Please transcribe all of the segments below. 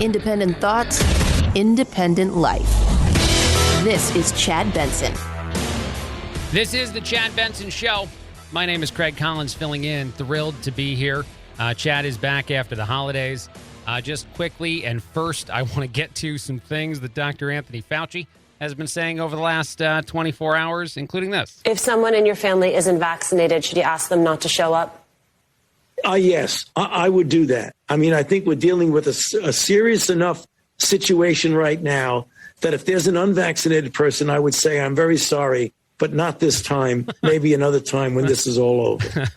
Independent thoughts, independent life. This is Chad Benson. This is the Chad Benson Show. My name is Craig Collins, filling in. Thrilled to be here. Chad is back after the holidays. Just quickly, and first, I want to get to some things that Dr. Anthony Fauci has been saying over the last 24 hours, including this. If someone in your family isn't vaccinated, should you ask them not to show up? Yes, I would do that. I mean, I think we're dealing with a serious enough situation right now that if there's an unvaccinated person, I would say, I'm very sorry, but not this time, maybe another time when this is all over.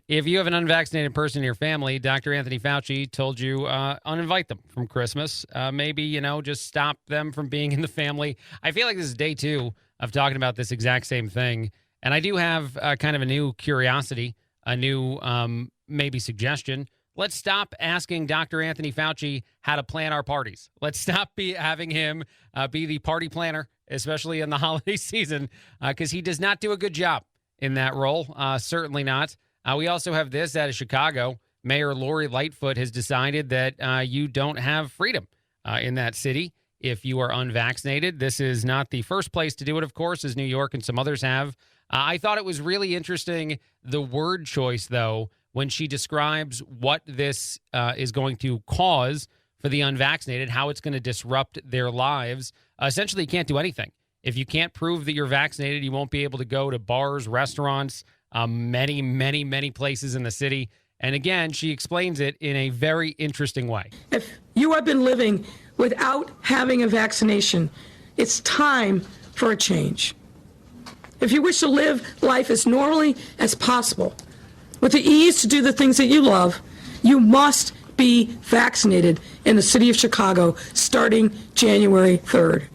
If you have an unvaccinated person in your family, Dr. Anthony Fauci told you uninvite them from Christmas. Maybe, just stop them from being in the family. I feel like this is day 2 of talking about this exact same thing. And I do have kind of a new curiosity, a new maybe suggestion. Let's stop asking Dr. Anthony Fauci how to plan our parties. Let's stop having him be the party planner, especially in the holiday season, because he does not do a good job in that role. Certainly not. We also have this out of Chicago. Mayor Lori Lightfoot has decided that you don't have freedom in that city if you are unvaccinated. This is not the first place to do it, of course, as New York and some others have. I thought it was really interesting, the word choice, though, when she describes what this is going to cause for the unvaccinated, how it's going to disrupt their lives. Essentially, you can't do anything. If you can't prove that you're vaccinated, you won't be able to go to bars, restaurants, many, many, many places in the city. And again, she explains it in a very interesting way. If you have been living without having a vaccination, it's time for a change. If you wish to live life as normally as possible, with the ease to do the things that you love, you must be vaccinated in the city of Chicago starting January 3rd.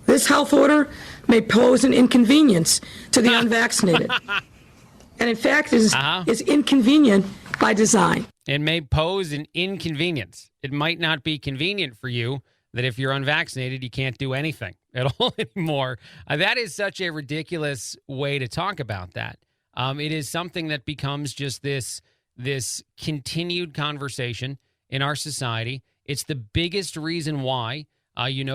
This health order may pose an inconvenience to the unvaccinated. And in fact, is inconvenient by design. It may pose an inconvenience. It might not be convenient for you that if you're unvaccinated, you can't do anything at all anymore. That is such a ridiculous way to talk about that. It is something that becomes just this continued conversation in our society. It's the biggest reason why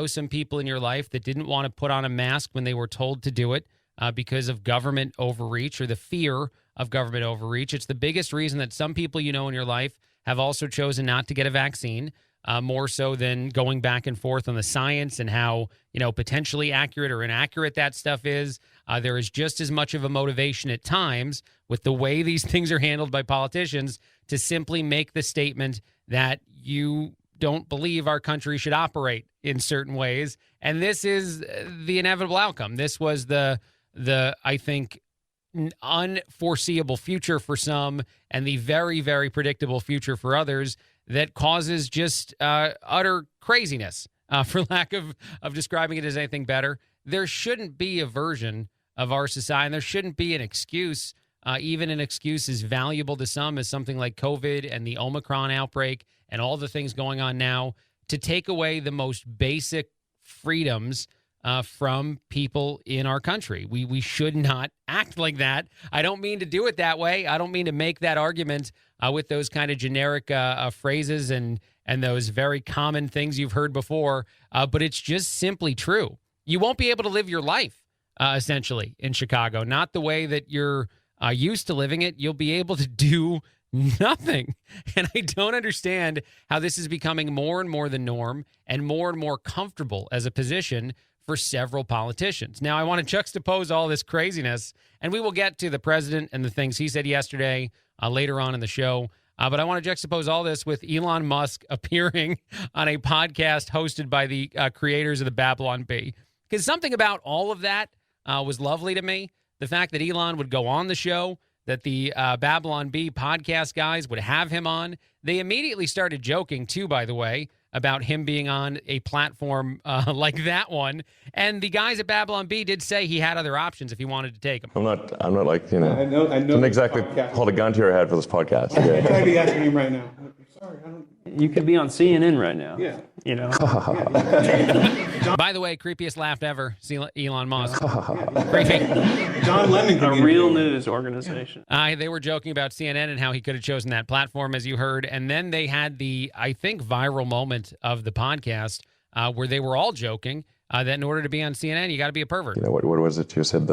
some people in your life that didn't want to put on a mask when they were told to do it because of government overreach or the fear of government overreach. It's the biggest reason that some people in your life have also chosen not to get a vaccine, more so than going back and forth on the science and how, potentially accurate or inaccurate that stuff is. There is just as much of a motivation at times with the way these things are handled by politicians to simply make the statement that you don't believe our country should operate in certain ways. And this is the inevitable outcome. This was the I think, unforeseeable future for some and the very, very predictable future for others that causes just utter craziness, for lack of describing it as anything better. There shouldn't be a version of our society, and there shouldn't be an excuse, even an excuse as valuable to some as something like COVID and the Omicron outbreak and all the things going on now, to take away the most basic freedoms from people in our country. We should not act like that. I don't mean to do it that way. I don't mean to make that argument with those kind of generic phrases and those very common things you've heard before, but it's just simply true. You won't be able to live your life, essentially, in Chicago. Not the way that you're used to living it. You'll be able to do nothing. And I don't understand how this is becoming more and more the norm and more comfortable as a position for several politicians. Now, I want to juxtapose all this craziness, and we will get to the president and the things he said yesterday later on in the show. But I want to juxtapose all this with Elon Musk appearing on a podcast hosted by the creators of the Babylon Bee. Because something about all of that was lovely to me. The fact that Elon would go on the show, that the Babylon Bee podcast guys would have him on. They immediately started joking, too, by the way, about him being on a platform like that one. And the guys at Babylon Bee did say he had other options if he wanted to take them. I'm not like, I know. Don't exactly hold a gun to your head for this podcast. I'm trying to be asking him right now. You could be on CNN right now. Yeah. You know? By the way, creepiest laugh ever, Elon Musk. Creepy. John Lennon could A be real in news organization. They were joking about CNN and how he could have chosen that platform, as you heard. And then they had the, I think, viral moment of the podcast where they were all joking that in order to be on CNN, you got to be a pervert. You know, what was it you said?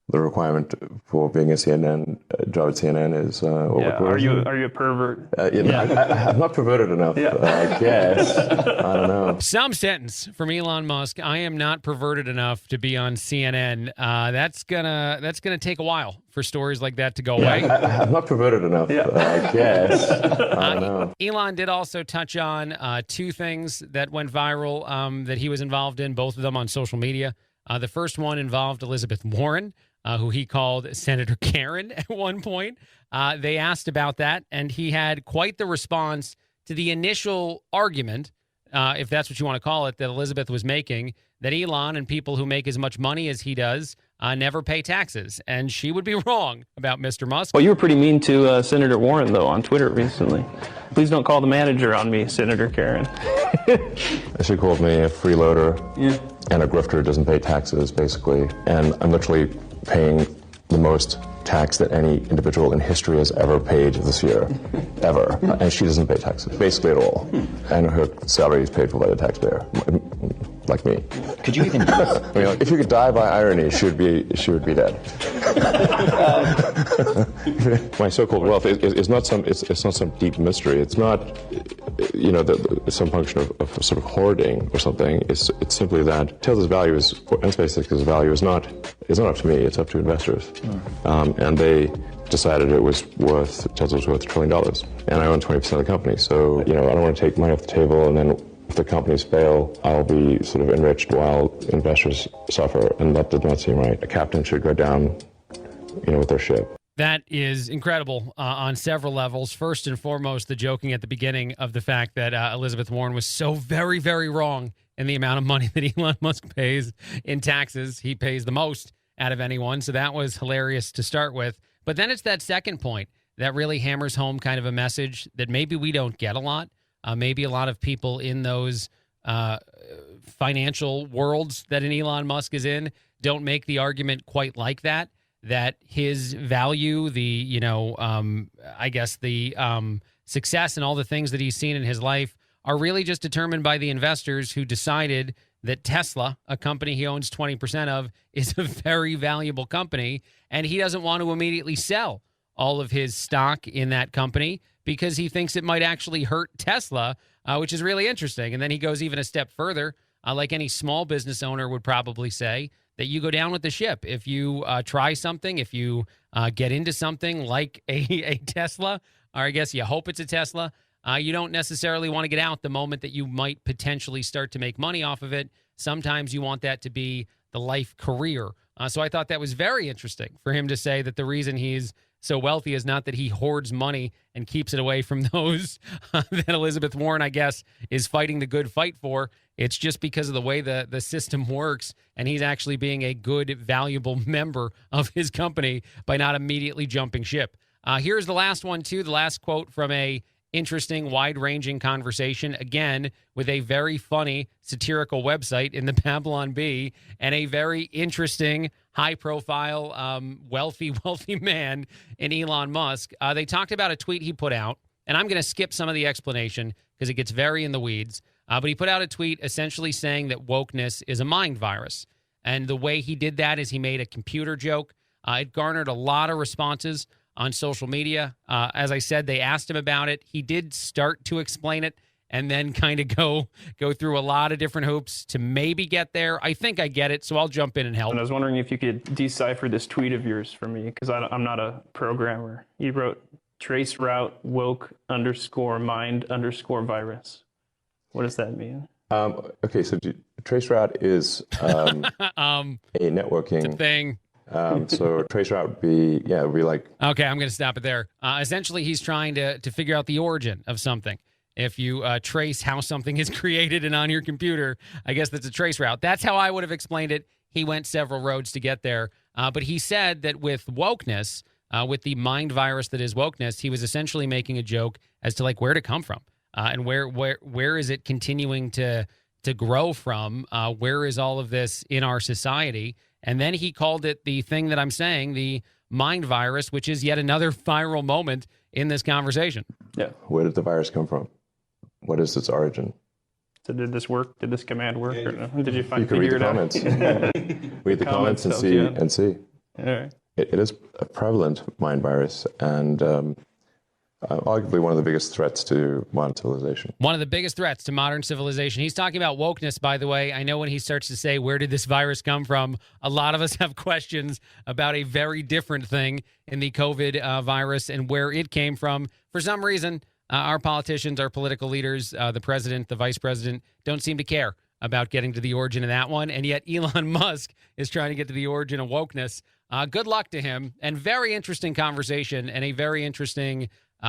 The requirement for being a CNN job at CNN is Are you a pervert? I'm not perverted enough, I guess. I don't know. Some sentence from Elon Musk. I am not perverted enough to be on CNN. That's gonna take a while for stories like that to go away. I'm not perverted enough, I guess. I don't know. Elon did also touch on two things that went viral that he was involved in, both of them on social media. The first one involved Elizabeth Warren, who he called Senator Karen at one point. They asked about that, and he had quite the response to the initial argument, if that's what you want to call it, that Elizabeth was making, that Elon and people who make as much money as he does never pay taxes. And she would be wrong about Mr. Musk. Well, you were pretty mean to Senator Warren, though, on Twitter recently. Please don't call the manager on me, Senator Karen. She called me a freeloader and a grifter who doesn't pay taxes, basically. And I'm literally paying the most tax that any individual in history has ever paid this year, ever. And she doesn't pay taxes, basically at all. And her salary is paid for by the taxpayer, like me. Could you even? I mean, if you could die by irony, she would be dead. My so-called wealth is not some deep mystery. It's not, some function of sort of hoarding or something. It's simply that Tesla's value and SpaceX's value is not up to me. It's up to investors, and they decided Tesla was worth $1 trillion, and I own 20% of the company. So I don't want to take money off the table, and then if the companies fail, I'll be sort of enriched while investors suffer, and that did not seem right. A captain should go down, with their ship. That is incredible on several levels. First and foremost, the joking at the beginning of the fact that Elizabeth Warren was so very, very wrong in the amount of money that Elon Musk pays in taxes. He pays the most out of anyone, so that was hilarious to start with. But then it's that second point that really hammers home kind of a message that maybe we don't get a lot. Maybe a lot of people in those financial worlds that an Elon Musk is in don't make the argument quite like that his value, the success and all the things that he's seen in his life are really just determined by the investors who decided that Tesla, a company he owns 20% of, is a very valuable company, and he doesn't want to immediately sell all of his stock in that company because he thinks it might actually hurt Tesla, which is really interesting. And then he goes even a step further, like any small business owner would probably say, that you go down with the ship. If you try something, if you get into something like a Tesla, or I guess you hope it's a Tesla, you don't necessarily want to get out the moment that you might potentially start to make money off of it. Sometimes you want that to be the life career. So I thought that was very interesting for him to say that the reason he's so wealthy is not that he hoards money and keeps it away from those that Elizabeth Warren, I guess, is fighting the good fight for. It's just because of the way the system works, and he's actually being a good, valuable member of his company by not immediately jumping ship. Here's the last one, too, the last quote from a interesting, wide-ranging conversation, again, with a very funny, satirical website in the Babylon Bee, and a very interesting, high-profile, wealthy man in Elon Musk. They talked about a tweet he put out, and I'm going to skip some of the explanation because it gets very in the weeds, but he put out a tweet essentially saying that wokeness is a mind virus, and the way he did that is he made a computer joke. It garnered a lot of responses on social media. As I said, they asked him about it. He did start to explain it and then kind of go through a lot of different hoops to maybe get there. I think I get it, so I'll jump in and help. And I was wondering if you could decipher this tweet of yours for me, because I'm not a programmer. You wrote trace route woke _mind_virus. What does that mean? Okay, so traceroute is a networking thing. So traceroute would be, it would be like... Okay, I'm going to stop it there. Essentially, he's trying to figure out the origin of something. If you trace how something is created and on your computer, I guess that's a trace route. That's how I would have explained it. He went several roads to get there. But he said that with wokeness, with the mind virus that is wokeness, he was essentially making a joke as to like where to come from and where is it continuing to grow from? Where is all of this in our society? And then he called it the thing that I'm saying, the mind virus, which is yet another viral moment in this conversation. Yeah. Where did the virus come from? What is its origin? So did this work? Did this command work? Or no? Did you You can read the comments. Read the comments and see. And see. All right. It is a prevalent mind virus and arguably one of the biggest threats to modern civilization. One of the biggest threats to modern civilization. He's talking about wokeness, by the way. I know when he starts to say, where did this virus come from? A lot of us have questions about a very different thing in the COVID virus and where it came from. For some reason, our politicians, our political leaders, the president, the vice president, don't seem to care about getting to the origin of that one. And yet Elon Musk is trying to get to the origin of wokeness. Good luck to him. And very interesting conversation and a very interesting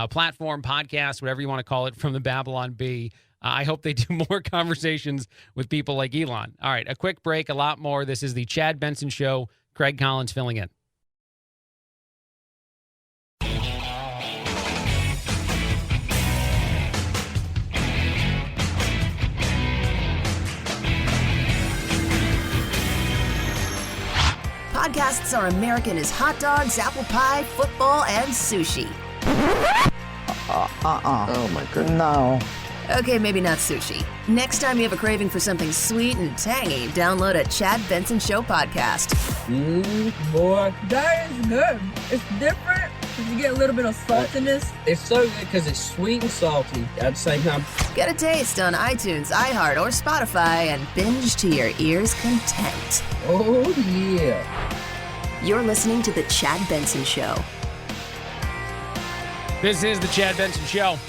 platform, podcast, whatever you want to call it, from the Babylon Bee. I hope they do more conversations with people like Elon. All right, a quick break, a lot more. This is the Chad Benson Show. Craig Collins filling in. Podcasts are American as hot dogs, apple pie, football, and sushi. Oh my goodness. No. Okay, maybe not sushi. Next time you have a craving for something sweet and tangy, download a Chad Benson Show podcast. Boy, that is good. It's different because you get a little bit of saltiness. It's so good because it's sweet and salty at the same time. Get a taste on iTunes, iHeart, or Spotify and binge to your ears' content. Oh, yeah. You're listening to The Chad Benson Show. This is the Chad Benson Show.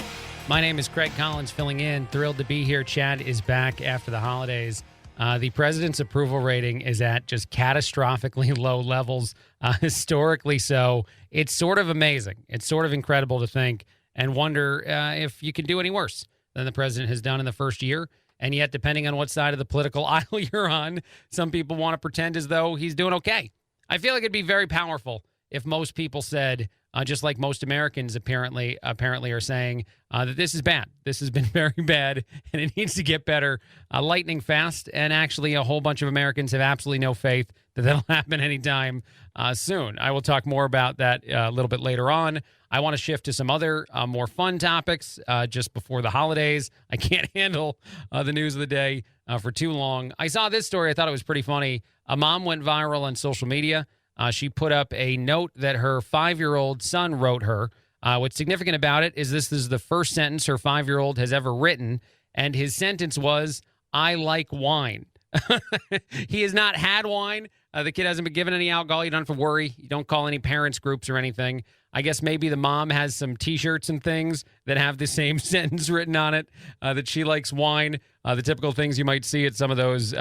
My name is Craig Collins filling in. Thrilled to be here. Chad is back after the holidays. The president's approval rating is at just catastrophically low levels, historically so. It's sort of amazing. It's sort of incredible to think and wonder if you can do any worse than the president has done in the first year. And yet, depending on what side of the political aisle you're on, some people want to pretend as though he's doing okay. I feel like it'd be very powerful if most people said, just like most Americans apparently are saying, that this is bad. This has been very bad, and it needs to get better lightning fast. And actually, a whole bunch of Americans have absolutely no faith that that'll happen anytime soon. I will talk more about that a little bit later on. I want to shift to some other more fun topics just before the holidays. I can't handle the news of the day for too long. I saw this story. I thought it was pretty funny. A mom went viral on social media. She put up a note that her 5-year-old son wrote her. What's significant about it is this is the first sentence her 5-year-old has ever written, and his sentence was, "I like wine." He has not had wine. The kid hasn't been given any alcohol. You don't have to worry. You don't call any parents groups or anything. I guess maybe the mom has some T-shirts and things that have the same sentence written on it, that she likes wine. The typical things you might see at some of those,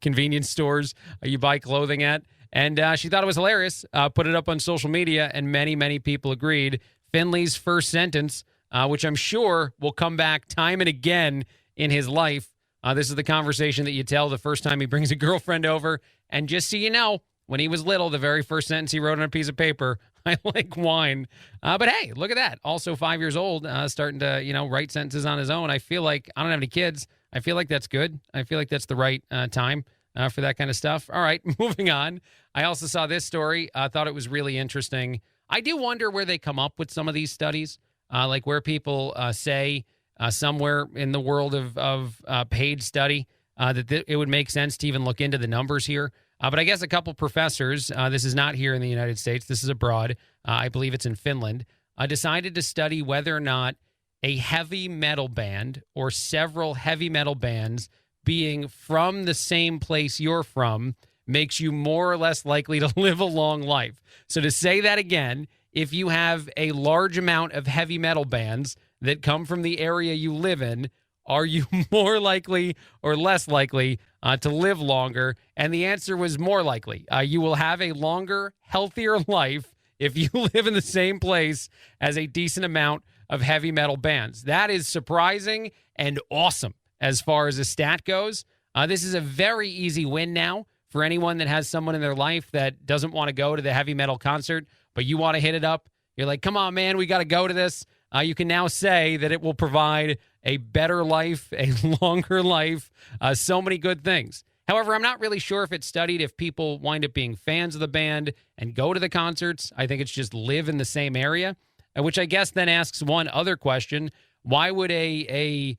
convenience stores you buy clothing at. And she thought it was hilarious, put it up on social media, and many, many people agreed. Finley's first sentence, which I'm sure will come back time and again in his life. This is the conversation that you tell the first time he brings a girlfriend over. And just so you know, when he was little, the very first sentence he wrote on a piece of paper, "I like wine." But hey, look at that. Also 5 years old, starting to, write sentences on his own. I feel like I don't have any kids. I feel like that's good. I feel like that's the right time for that kind of stuff. All right, moving on. I also saw this story. I thought it was really interesting. I do wonder where they come up with some of these studies, like where people say somewhere in the world of paid study that it would make sense to even look into the numbers here. But I guess a couple professors, this is not here in the United States, this is abroad, I believe it's in Finland, decided to study whether or not a heavy metal band or several heavy metal bands being from the same place you're from makes you more or less likely to live a long life. So to say that again, if you have a large amount of heavy metal bands that come from the area you live in, are you more likely or less likely to live longer? And the answer was more likely. You will have a longer, healthier life if you live in the same place as a decent amount of heavy metal bands. That is surprising and awesome as far as a stat goes. This is a very easy win now for anyone that has someone in their life that doesn't want to go to the heavy metal concert. but you want to hit it up. You're like, come on, man, we got to go to this. You can now say that it will provide a better life, a longer life, so many good things. However, I'm not really sure if it's studied if people wind up being fans of the band and go to the concerts. I think it's just live in the same area, which I guess then asks one other question. Why would a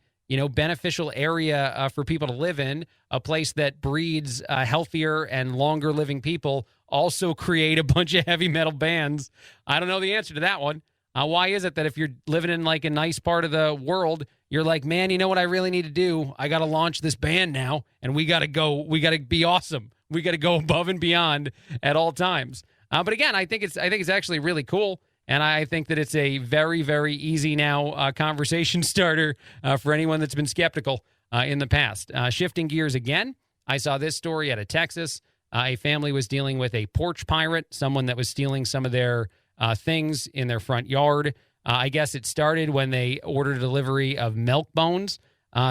beneficial area for people to live in, a place that breeds healthier and longer living people, also create a bunch of heavy metal bands? I don't know the answer to that one. Why is it that if you're living in like a nice part of the world, you're like, man, you know what I really need to do? I got to launch this band now, and we got to be awesome. We got to go above and beyond at all times. But again, I think it's actually really cool. And I think that it's a very, very easy now conversation starter for anyone that's been skeptical in the past. Shifting gears again, I saw this story out of Texas. A family was dealing with a porch pirate, someone that was stealing some of their things in their front yard. I guess it started when they ordered a delivery of milk bones.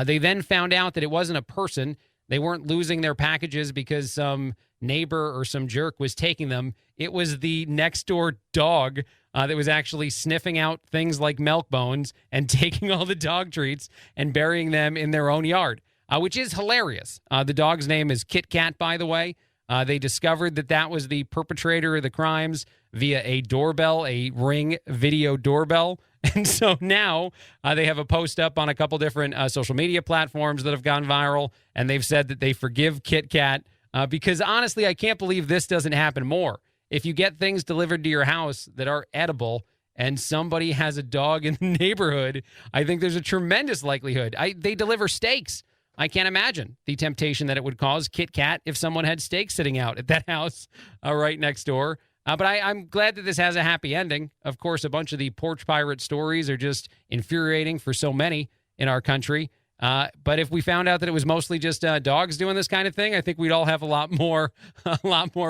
They then found out that it wasn't a person. They weren't losing their packages because some neighbor or some jerk was taking them. It was the next door dog that was actually sniffing out things like milk bones and taking all the dog treats and burying them in their own yard, which is hilarious. The dog's name is Kit Kat, by the way. They discovered that was the perpetrator of the crimes via a doorbell, a Ring video doorbell. And so now they have a post up on a couple different social media platforms that have gone viral, and they've said that they forgive Kit Kat because, honestly, I can't believe this doesn't happen more. If you get things delivered to your house that are edible and somebody has a dog in the neighborhood, I think there's a tremendous likelihood. They deliver steaks. I can't imagine the temptation that it would cause Kit Kat if someone had steaks sitting out at that house right next door. But I'm glad that this has a happy ending. Of course, a bunch of the porch pirate stories are just infuriating for so many in our country. But if we found out that it was mostly just dogs doing this kind of thing, I think we'd all have a lot more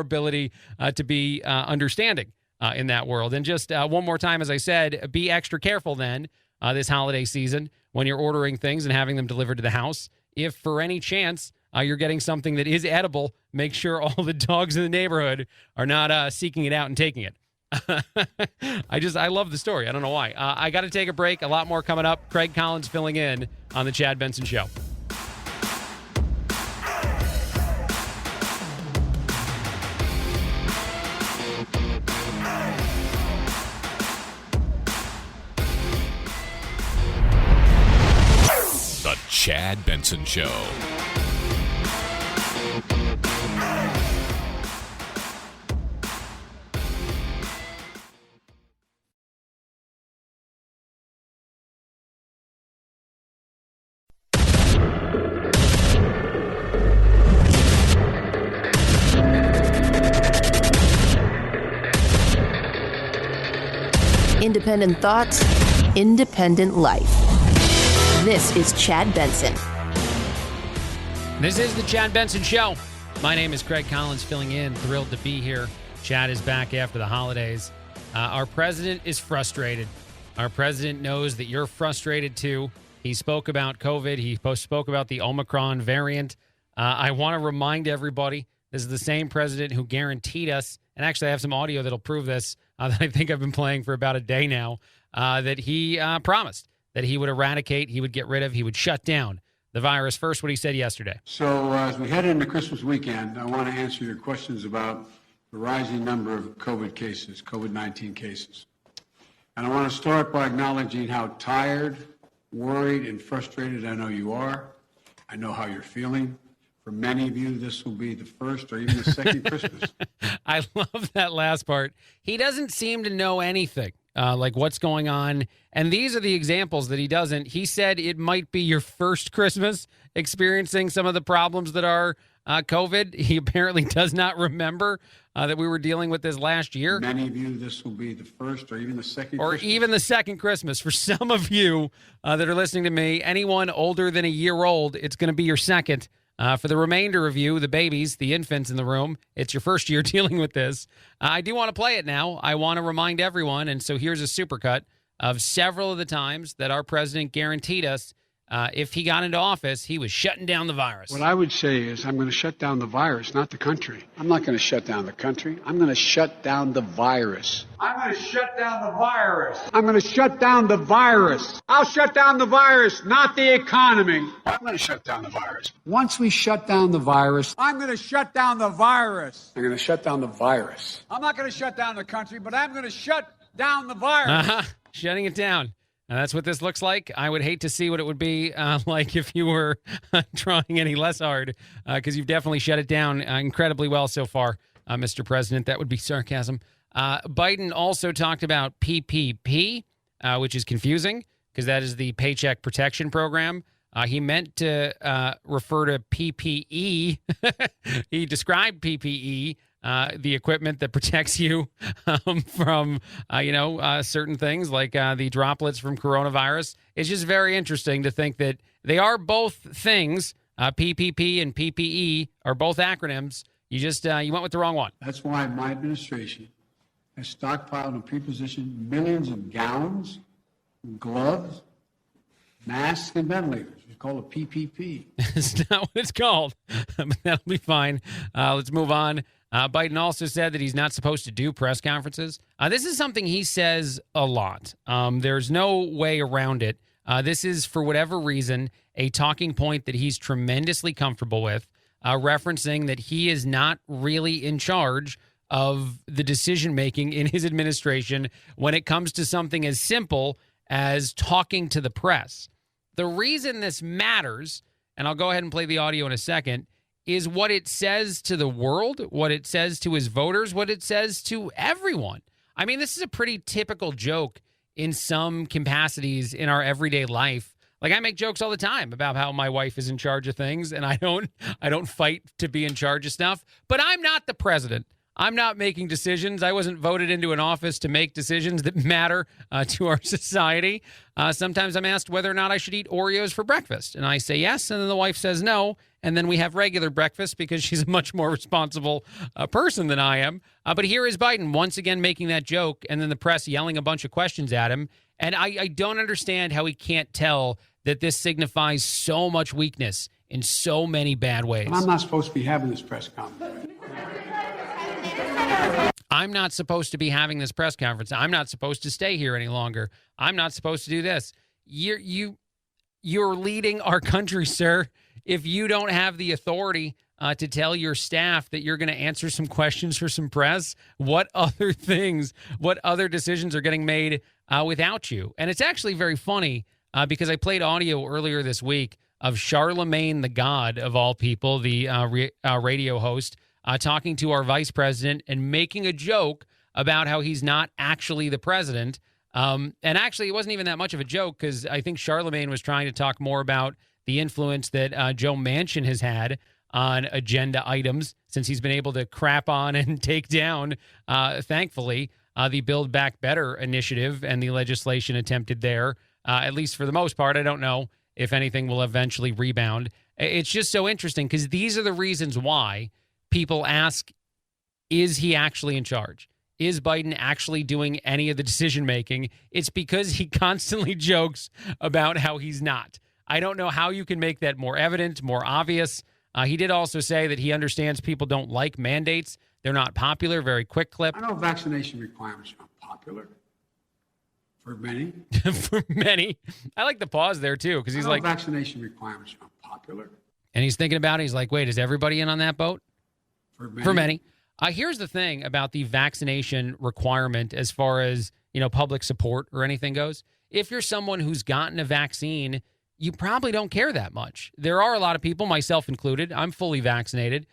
ability to be understanding in that world. And just one more time, as I said, be extra careful then this holiday season when you're ordering things and having them delivered to the house. If for any chance you're getting something that is edible, make sure all the dogs in the neighborhood are not seeking it out and taking it. I love the story. I don't know why. I got to take a break. A lot more coming up. Craig Collins filling in on the Chad Benson Show. The Chad Benson Show. Independent thoughts, independent life. This is Chad Benson. This is the Chad Benson Show. My name is Craig Collins, filling in. Thrilled to be here. Chad is back after the holidays. Our president is frustrated. Our president knows that you're frustrated too. He spoke about COVID. He spoke about the Omicron variant. I want to remind everybody, this is the same president who guaranteed us, and actually I have some audio that'll prove this, that I think I've been playing for about a day now, that he promised that he would eradicate, he would get rid of, he would shut down the virus. First, what he said yesterday. So as we head into Christmas weekend, I want to answer your questions about the rising number of COVID cases, COVID-19 cases. And I want to start by acknowledging how tired, worried, and frustrated I know you are. I know how you're feeling. For many of you, this will be the first or even the second Christmas. I love that last part. He doesn't seem to know anything, like what's going on. And these are the examples that he doesn't. He said it might be your first Christmas experiencing some of the problems that are COVID. He apparently does not remember that we were dealing with this last year. Many of you, this will be the first or even the second or Christmas. even the second Christmas. For some of you that are listening to me, anyone older than a year old, it's going to be your second. For the remainder of you, the babies, the infants in the room, it's your first year dealing with this. I do want to play it now. I want to remind everyone, and so here's a supercut of several of the times that our president guaranteed us if he got into office, he was shutting down the virus. What I would say is I'm going to shut down the virus, not the country. I'm not going to shut down the country. I'm going to shut down the virus. I'm going to shut down the virus. I'm going to shut down the virus. I'll shut down the virus, not the economy. I'm going to shut down the virus. Once we shut down the virus, I'm going to shut down the virus. I'm going to shut down the virus. I'm not going to shut down the country, but I'm going to shut down the virus. Shutting it down. And that's what this looks like. I would hate to see what it would be like if you were trying any less hard, because you've definitely shut it down incredibly well so far, Mr. President. That would be sarcasm. Biden also talked about PPP, which is confusing because that is the Paycheck Protection Program. He meant to refer to PPE. He described PPE, the equipment that protects you from, certain things like the droplets from coronavirus. It's just very interesting to think that they are both things. PPP and PPE are both acronyms. You just you went with the wrong one. That's why my administration has stockpiled and pre-positioned millions of gowns, gloves, masks, and ventilators. It's called a PPP. It's not what it's called, but that'll be fine. Let's move on. Biden also said that he's not supposed to do press conferences. This is something he says a lot. There's no way around it. This is, for whatever reason, a talking point that he's tremendously comfortable with, referencing that he is not really in charge of the decision-making in his administration when it comes to something as simple as talking to the press. The reason this matters, and I'll go ahead and play the audio in a second, is what it says to the world, what it says to his voters, what it says to everyone. I mean, this is a pretty typical joke in some capacities in our everyday life. Like, I make jokes all the time about how my wife is in charge of things, and I don't fight to be in charge of stuff, but I'm not the president. I'm not making decisions. I wasn't voted into an office to make decisions that matter to our society. Sometimes I'm asked whether or not I should eat Oreos for breakfast, and I say yes, and then the wife says no, and then we have regular breakfast because she's a much more responsible person than I am. But here is Biden once again making that joke, and then the press yelling a bunch of questions at him, and I don't understand how he can't tell that this signifies so much weakness in so many bad ways. I'm not supposed to be having this press conference. I'm not supposed to be having this press conference. I'm not supposed to stay here any longer. I'm not supposed to do this. You're leading our country, sir. If you don't have the authority to tell your staff that you're going to answer some questions for some press, what other decisions are getting made without you? And it's actually very funny because I played audio earlier this week of Charlemagne the God, of all people, the radio host, talking to our vice president and making a joke about how he's not actually the president. And actually, it wasn't even that much of a joke because I think Charlemagne was trying to talk more about the influence that Joe Manchin has had on agenda items since he's been able to crap on and take down, thankfully, the Build Back Better initiative and the legislation attempted there, at least for the most part. I don't know if anything will eventually rebound. It's just so interesting because these are the reasons why people ask, is he actually in charge? Is Biden actually doing any of the decision-making? It's because he constantly jokes about how he's not. I don't know how you can make that more evident, more obvious. He did also say that he understands people don't like mandates. They're not popular, very quick clip. I know vaccination requirements are popular for many. For many. I like the pause there, too, because he's like... vaccination requirements are popular. And he's thinking about it. He's like, wait, is everybody in on that boat? For many. Here's the thing about the vaccination requirement as far as, public support or anything goes. If you're someone who's gotten a vaccine, you probably don't care that much. There are a lot of people, myself included, I'm fully vaccinated,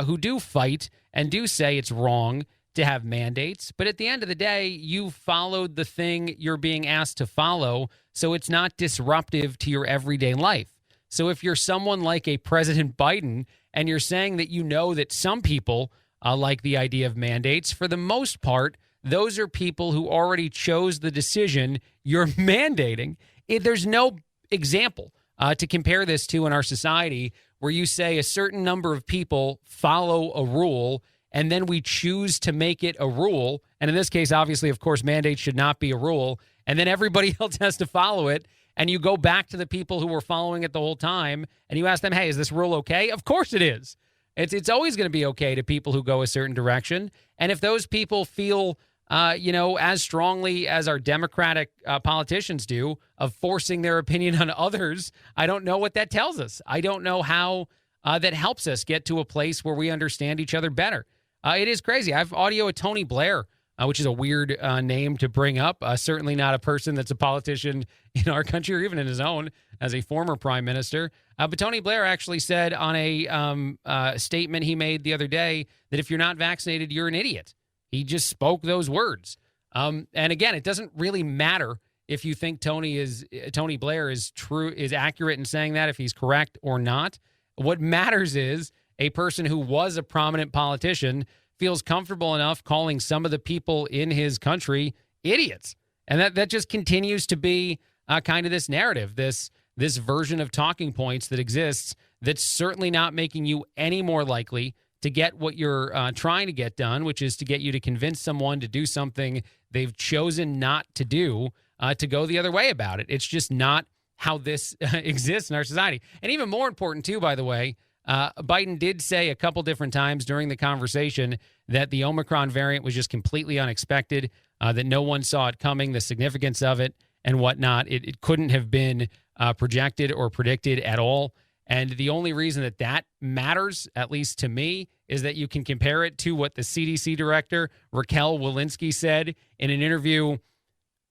who do fight and do say it's wrong to have mandates. But at the end of the day, you followed the thing you're being asked to follow, so it's not disruptive to your everyday life. So if you're someone like a President Biden and you're saying that you know that some people like the idea of mandates, for the most part, those are people who already chose the decision you're mandating. There's no example to compare this to in our society where you say a certain number of people follow a rule and then we choose to make it a rule. And in this case, obviously, of course, mandates should not be a rule. And then everybody else has to follow it. and you go back to the people who were following it the whole time and you ask them, hey, is this rule okay? Of course it is. It's always going to be okay to people who go a certain direction. And if those people feel, as strongly as our Democratic politicians do of forcing their opinion on others, I don't know what that tells us. I don't know how that helps us get to a place where we understand each other better. It is crazy. I have audio of Tony Blair, which is a weird name to bring up. Certainly not a person that's a politician in our country or even in his own as a former prime minister. But Tony Blair actually said on a statement he made the other day that if you're not vaccinated, you're an idiot. He just spoke those words. And again, it doesn't really matter if you think Tony Blair is accurate in saying that, if he's correct or not. What matters is a person who was a prominent politician feels comfortable enough calling some of the people in his country idiots. And that just continues to be kind of this narrative, this version of talking points that exists that's certainly not making you any more likely to get what you're trying to get done, which is to get you to convince someone to do something they've chosen not to do, to go the other way about it. It's just not how this exists in our society. And even more important, too, by the way, Biden did say a couple different times during the conversation that the Omicron variant was just completely unexpected, that no one saw it coming, the significance of it and whatnot. It couldn't have been projected or predicted at all. And the only reason that matters, at least to me, is that you can compare it to what the CDC director, Raquel Walensky, said in an interview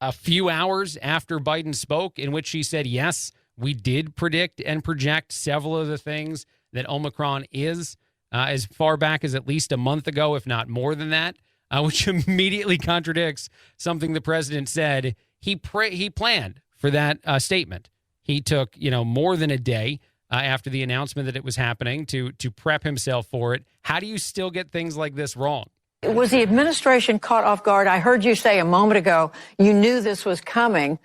a few hours after Biden spoke, in which she said, yes, we did predict and project several of the things that Omicron is as far back as at least a month ago, if not more than that, which immediately contradicts something the president said. He planned for that statement. He took, more than a day after the announcement that it was happening to prep himself for it. How do you still get things like this wrong? Was the administration caught off guard? I heard you say a moment ago you knew this was coming,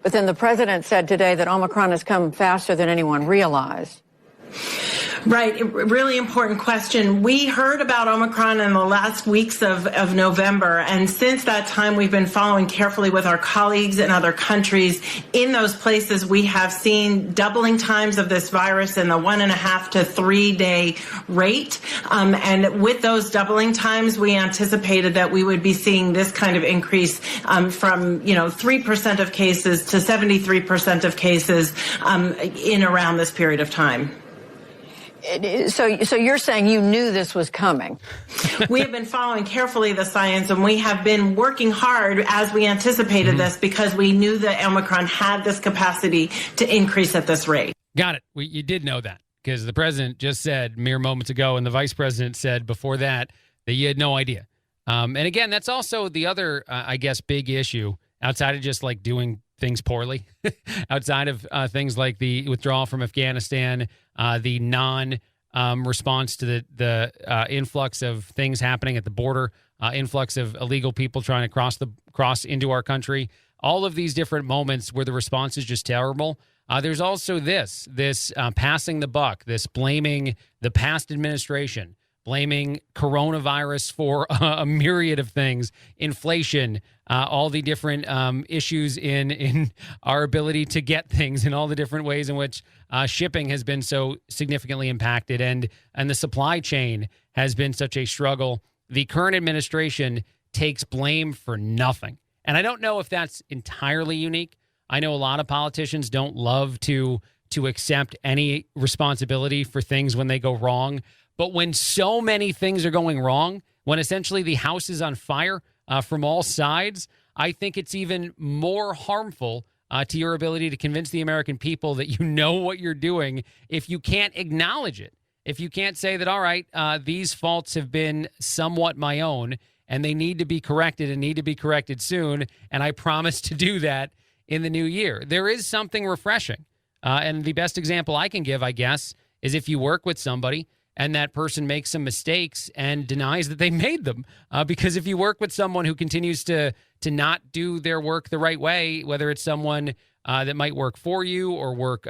but then the president said today that Omicron has come faster than anyone realized. Right. Really important question. We heard about Omicron in the last weeks of November. And since that time, we've been following carefully with our colleagues in other countries. In those places, we have seen doubling times of this virus in the 1.5 to 3 day rate. And with those doubling times, we anticipated that we would be seeing this kind of increase from, 3% of cases to 73% of cases in around this period of time. So you're saying you knew this was coming? We have been following carefully the science, and we have been working hard as we anticipated this because we knew that Omicron had this capacity to increase at this rate. Got it. You did know that because the president just said mere moments ago, and the vice president said before that you had no idea. And again, that's also the other, big issue outside of just like doing things poorly, outside of things like the withdrawal from Afghanistan, the non-response to the influx of things happening at the border, influx of illegal people trying to cross into our country, all of these different moments where the response is just terrible. There's also this passing the buck, this blaming the past administration, blaming coronavirus for a myriad of things, inflation, all the different issues in our ability to get things, and all the different ways in which shipping has been so significantly impacted, and the supply chain has been such a struggle. The current administration takes blame for nothing. And I don't know if that's entirely unique. I know a lot of politicians don't love to accept any responsibility for things when they go wrong. But when so many things are going wrong, when essentially the house is on fire from all sides, I think it's even more harmful to your ability to convince the American people that you know what you're doing if you can't acknowledge it. If you can't say that, all right, these faults have been somewhat my own and they need to be corrected and need to be corrected soon, and I promise to do that in the new year. There is something refreshing. And the best example I can give, I guess, is if you work with somebody and that person makes some mistakes and denies that they made them. Because if you work with someone who continues to not do their work the right way, whether it's someone that might work for you or work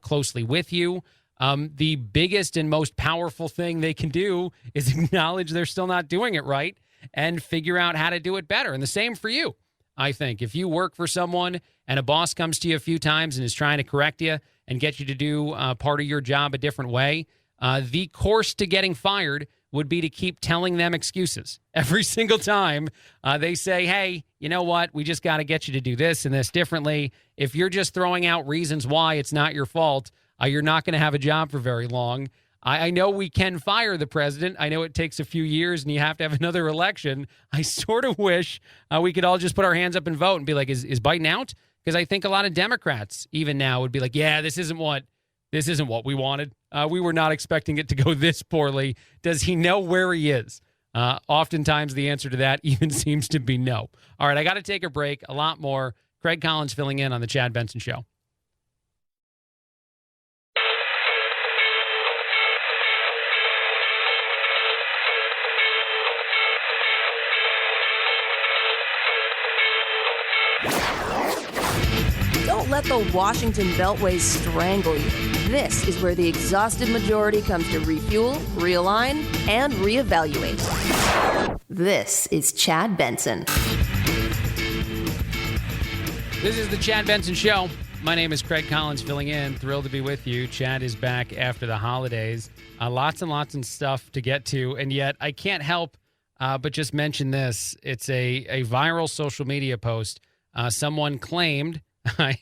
closely with you, the biggest and most powerful thing they can do is acknowledge they're still not doing it right and figure out how to do it better. And the same for you. I think. If you work for someone and a boss comes to you a few times and is trying to correct you and get you to do part of your job a different way, the course to getting fired would be to keep telling them excuses. Every single time they say, hey, you know what? We just got to get you to do this and this differently. If you're just throwing out reasons why it's not your fault, you're not going to have a job for very long. I know we can fire the president. I know it takes a few years and you have to have another election. I sort of wish we could all just put our hands up and vote and be like, is Biden out? Because I think a lot of Democrats even now would be like, yeah, this isn't what we wanted. We were not expecting it to go this poorly. Does he know where he is? Oftentimes the answer to that even seems to be no. All right, I got to take a break. A lot more. Craig Collins filling in on the Chad Benson Show. Don't let the Washington Beltway strangle you. This is where the exhausted majority comes to refuel, realign, and reevaluate. This is Chad Benson. This is the Chad Benson Show. My name is Craig Collins filling in. Thrilled to be with you. Chad is back after the holidays. Lots and lots of stuff to get to, and yet I can't help but just mention this. It's a viral social media post. Someone claimed, I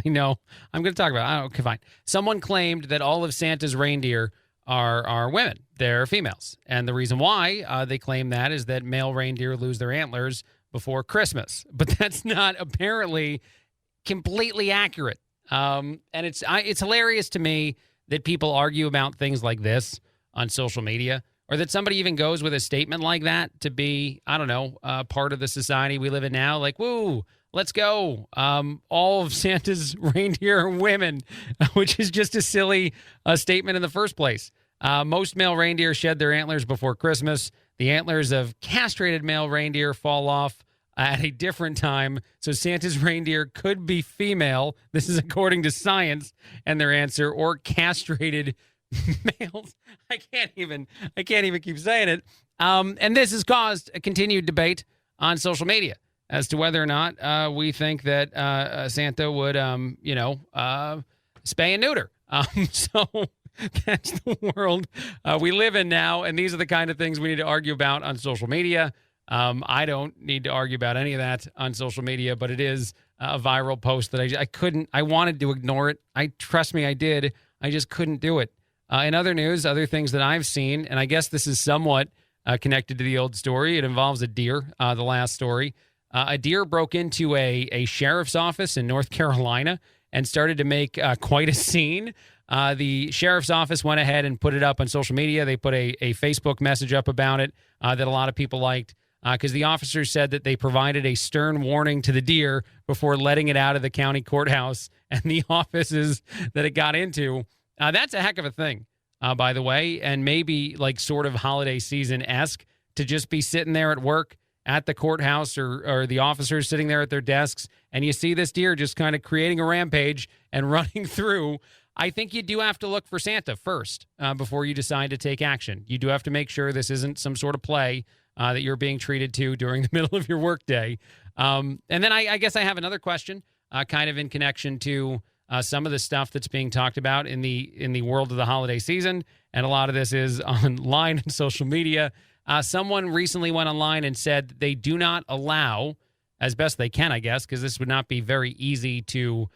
know, I'm going to talk about it. Okay, fine. Someone claimed that all of Santa's reindeer are women. They're females. And the reason why they claim that is that male reindeer lose their antlers before Christmas. But that's not apparently completely accurate. And it's hilarious to me that people argue about things like this on social media, or that somebody even goes with a statement like that to be, I don't know, part of the society we live in now. Like, woo, let's go. All of Santa's reindeer are women, which is just a silly statement in the first place. Most male reindeer shed their antlers before Christmas. The antlers of castrated male reindeer fall off at a different time. So Santa's reindeer could be female. This is according to science and their answer, or castrated males. I can't even keep saying it. And this has caused a continued debate on social media as to whether or not we think that Santa would, spay and neuter. So that's the world we live in now, and these are the kind of things we need to argue about on social media. I don't need to argue about any of that on social media, but it is a viral post that I wanted to ignore it. Trust me, I did. I just couldn't do it. In other news, other things that I've seen, and I guess this is somewhat connected to the old story. It involves a deer, the last story. A deer broke into a sheriff's office in North Carolina and started to make quite a scene. The sheriff's office went ahead and put it up on social media. They put a Facebook message up about it that a lot of people liked, because the officers said that they provided a stern warning to the deer before letting it out of the county courthouse and the offices that it got into. That's a heck of a thing, by the way, and maybe like sort of holiday season-esque to just be sitting there at work at the courthouse or the officers sitting there at their desks, and you see this deer just kind of creating a rampage and running through. I think you do have to look for Santa first before you decide to take action. You do have to make sure this isn't some sort of play that you're being treated to during the middle of your workday. And then I guess I have another question kind of in connection to some of the stuff that's being talked about in the world of the holiday season, and a lot of this is online and social media. Someone recently went online and said that they do not allow, as best they can, I guess, because this would not be very easy to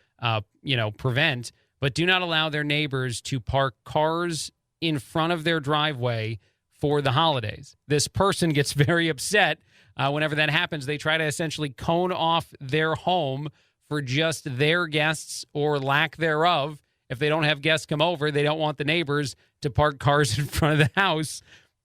prevent, but do not allow their neighbors to park cars in front of their driveway for the holidays. This person gets very upset whenever that happens. They try to essentially cone off their home for just their guests or lack thereof. If they don't have guests come over, they don't want the neighbors to park cars in front of the house.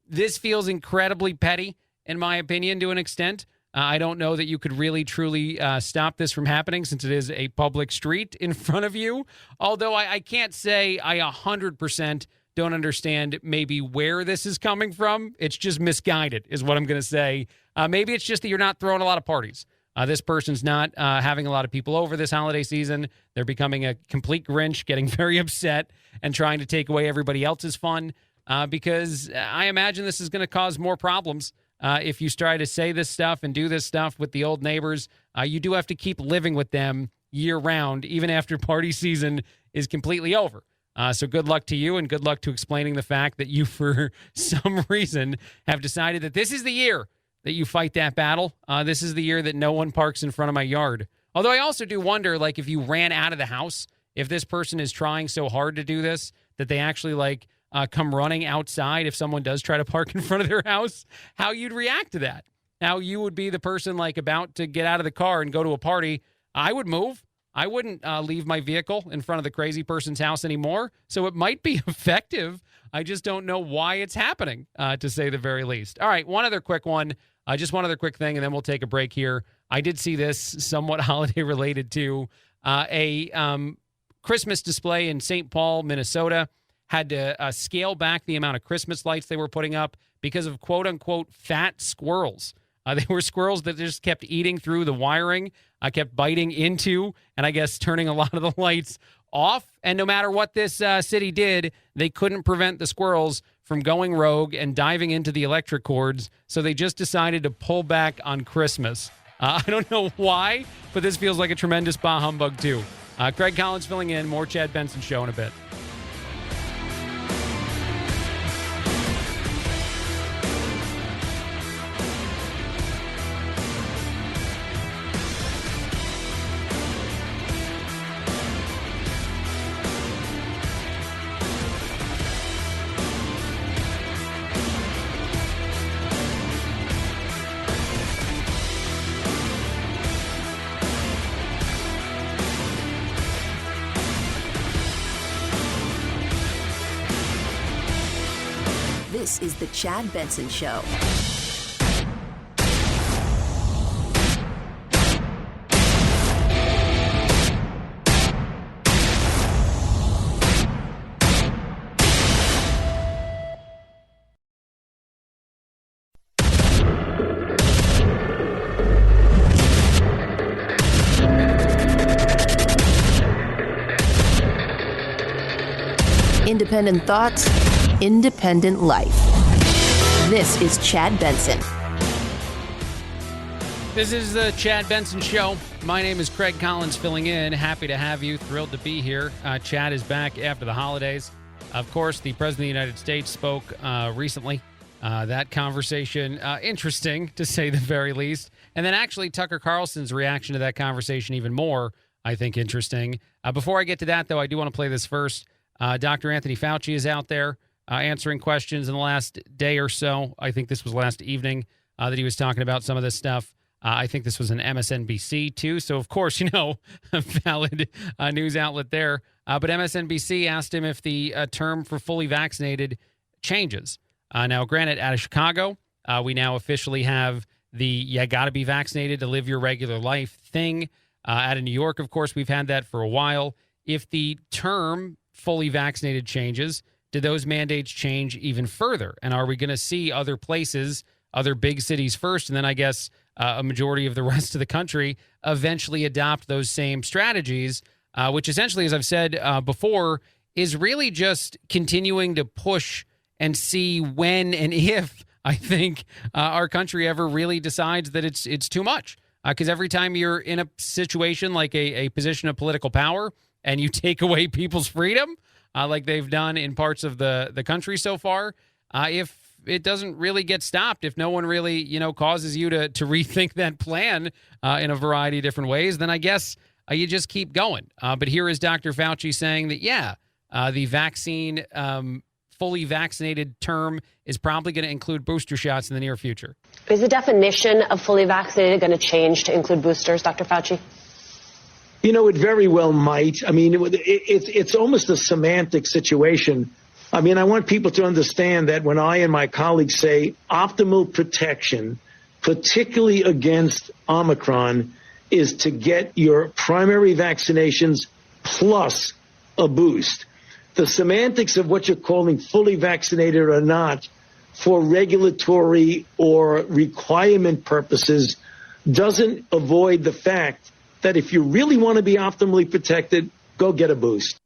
This feels incredibly petty, in my opinion, to an extent. I don't know that you could really, truly stop this from happening since it is a public street in front of you. Although I can't say I 100% don't understand maybe where this is coming from. It's just misguided is what I'm going to say. Maybe it's just that you're not throwing a lot of parties. This person's not having a lot of people over this holiday season. They're becoming a complete Grinch, getting very upset and trying to take away everybody else's fun because I imagine this is going to cause more problems if you try to say this stuff and do this stuff with the old neighbors, you do have to keep living with them year round, even after party season is completely over. So good luck to you, and good luck to explaining the fact that you, for some reason, have decided that this is the year that you fight that battle. This is the year that no one parks in front of my yard. Although I also do wonder, like, if you ran out of the house, if this person is trying so hard to do this, that they actually, come running outside if someone does try to park in front of their house, how you'd react to that. How you would be the person, about to get out of the car and go to a party. I would move. I wouldn't leave my vehicle in front of the crazy person's house anymore. So it might be effective. I just don't know why it's happening, to say the very least. All right, one other quick one. Just one other quick thing, and then we'll take a break here. I did see this somewhat holiday related to a Christmas display in St. Paul, Minnesota. Had to scale back the amount of Christmas lights they were putting up because of quote-unquote fat squirrels. They were squirrels that just kept eating through the wiring, kept biting into, and I guess turning a lot of the lights off. And no matter what this city did, they couldn't prevent the squirrels from going rogue and diving into the electric cords. So they just decided to pull back on Christmas. I don't know why, but this feels like a tremendous bah humbug too. Craig Collins filling in. More Chad Benson Show in a bit. This is the Chad Benson Show. Independent thoughts, independent life. This is Chad Benson. This is the Chad Benson Show. My name is Craig Collins filling in. Happy to have you. Thrilled to be here. Chad is back after the holidays. Of course, the President of the United States spoke recently. That conversation, interesting to say the very least. And then actually Tucker Carlson's reaction to that conversation even more, I think, interesting. Before I get to that, though, I do want to play this first. Dr. Anthony Fauci is out there answering questions in the last day or so. I think this was last evening that he was talking about some of this stuff. I think this was an MSNBC, too. So, of course, a valid news outlet there. But MSNBC asked him if the term for fully vaccinated changes. Now, granted, out of Chicago, we now officially have the you got to be vaccinated to live your regular life thing. Out of New York, of course, we've had that for a while. If the term fully vaccinated changes, do those mandates change even further? And are we going to see other places, other big cities first, and then I guess a majority of the rest of the country eventually adopt those same strategies, which essentially, as I've said before, is really just continuing to push and see when and if, I think, our country ever really decides that it's too much. Because every time you're in a situation like a position of political power and you take away people's freedom, like they've done in parts of the country so far, if it doesn't really get stopped, if no one really, causes you to rethink that plan in a variety of different ways, then I guess you just keep going. But here is Dr. Fauci saying that, the vaccine, fully vaccinated term is probably going to include booster shots in the near future. Is the definition of fully vaccinated going to change to include boosters, Dr. Fauci? It very well might. I mean, it's almost a semantic situation. I mean, I want people to understand that when I and my colleagues say optimal protection, particularly against Omicron, is to get your primary vaccinations plus a boost. The semantics of what you're calling fully vaccinated or not for regulatory or requirement purposes doesn't avoid the fact that if you really want to be optimally protected, go get a boost.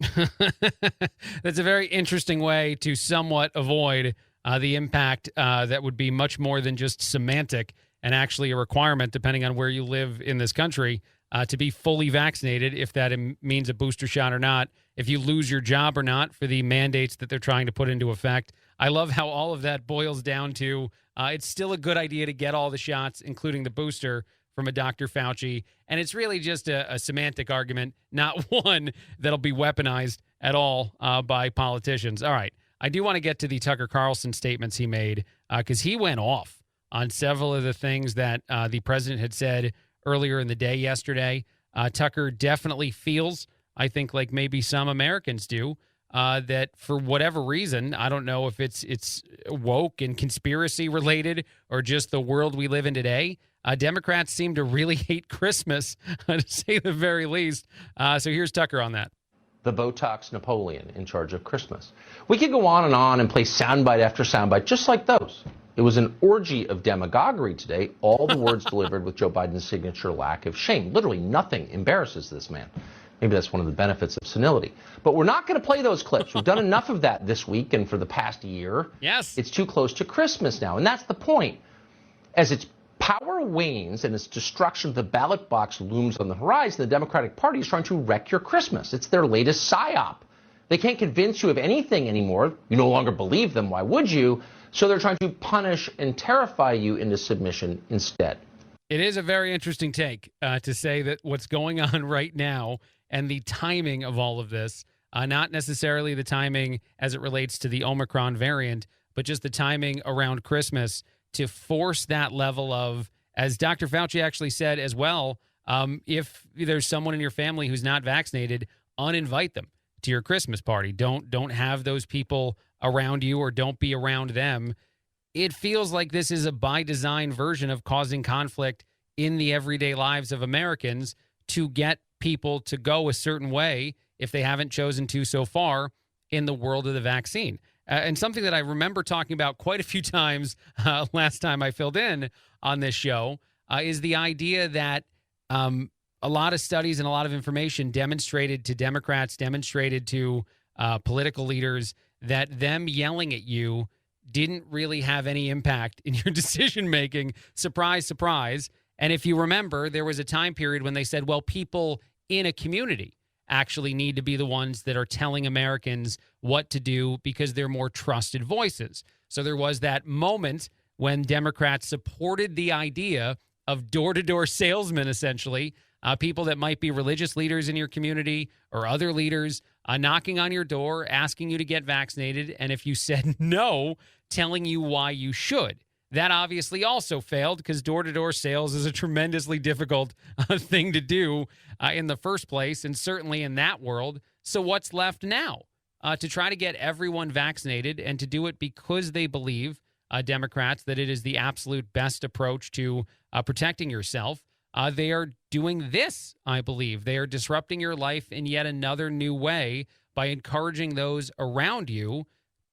That's a very interesting way to somewhat avoid the impact that would be much more than just semantic and actually a requirement, depending on where you live in this country, to be fully vaccinated, if that means a booster shot or not, if you lose your job or not for the mandates that they're trying to put into effect. I love how all of that boils down to it's still a good idea to get all the shots, including the booster, from a Dr. Fauci. And it's really just a semantic argument, not one that'll be weaponized at all by politicians. All right. I do want to get to the Tucker Carlson statements he made because he went off on several of the things that the president had said earlier in the day yesterday. Tucker definitely feels, I think like maybe some Americans do, that for whatever reason, I don't know if it's woke and conspiracy related or just the world we live in today, Democrats seem to really hate Christmas, to say the very least. So here's Tucker on that. The Botox Napoleon in charge of Christmas. We could go on and play soundbite after soundbite just like those. It was an orgy of demagoguery today, all the words delivered with Joe Biden's signature lack of shame. Literally nothing embarrasses this man. Maybe that's one of the benefits of senility. But we're not going to play those clips. We've done enough of that this week and for the past year. Yes. It's too close to Christmas now, and that's the point. As its power wanes and its destruction of the ballot box looms on the horizon, the Democratic Party is trying to wreck your Christmas. It's their latest psyop. They can't convince you of anything anymore. You no longer believe them. Why would you? So they're trying to punish and terrify you into submission instead. It is a very interesting take to say that what's going on right now and the timing of all of this, not necessarily the timing as it relates to the Omicron variant, but just the timing around Christmas to force that level of, as Dr. Fauci actually said as well, if there's someone in your family who's not vaccinated, uninvite them to your Christmas party. Don't have those people around you or don't be around them. It feels like this is a by design version of causing conflict in the everyday lives of Americans to get people to go a certain way if they haven't chosen to so far in the world of the vaccine. And something that I remember talking about quite a few times last time I filled in on this show is the idea that a lot of studies and a lot of information demonstrated to Democrats, demonstrated to political leaders that them yelling at you didn't really have any impact in your decision making. Surprise, surprise. And if you remember, there was a time period when they said, well, people in a community actually need to be the ones that are telling Americans what to do because they're more trusted voices. So there was that moment when Democrats supported the idea of door-to-door salesmen, essentially, people that might be religious leaders in your community or other leaders knocking on your door, asking you to get vaccinated, and if you said no, telling you why you should. That obviously also failed because door-to-door sales is a tremendously difficult thing to do in the first place, and certainly in that world. So what's left now? To try to get everyone vaccinated and to do it because they believe, Democrats, that it is the absolute best approach to protecting yourself. They are doing this, I believe. They are disrupting your life in yet another new way by encouraging those around you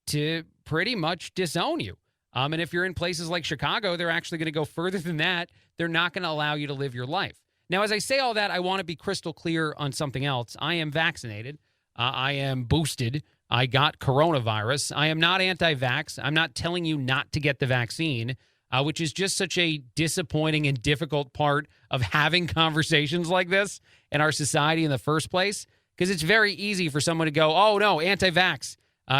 to pretty much disown you. And if you're in places like Chicago, they're actually going to go further than that. They're not going to allow you to live your life. Now, as I say all that, I want to be crystal clear on something else. I am vaccinated. I am boosted. I got coronavirus. I am not anti-vax. I'm not telling you not to get the vaccine, which is just such a disappointing and difficult part of having conversations like this in our society in the first place, because it's very easy for someone to go, oh, no, anti-vax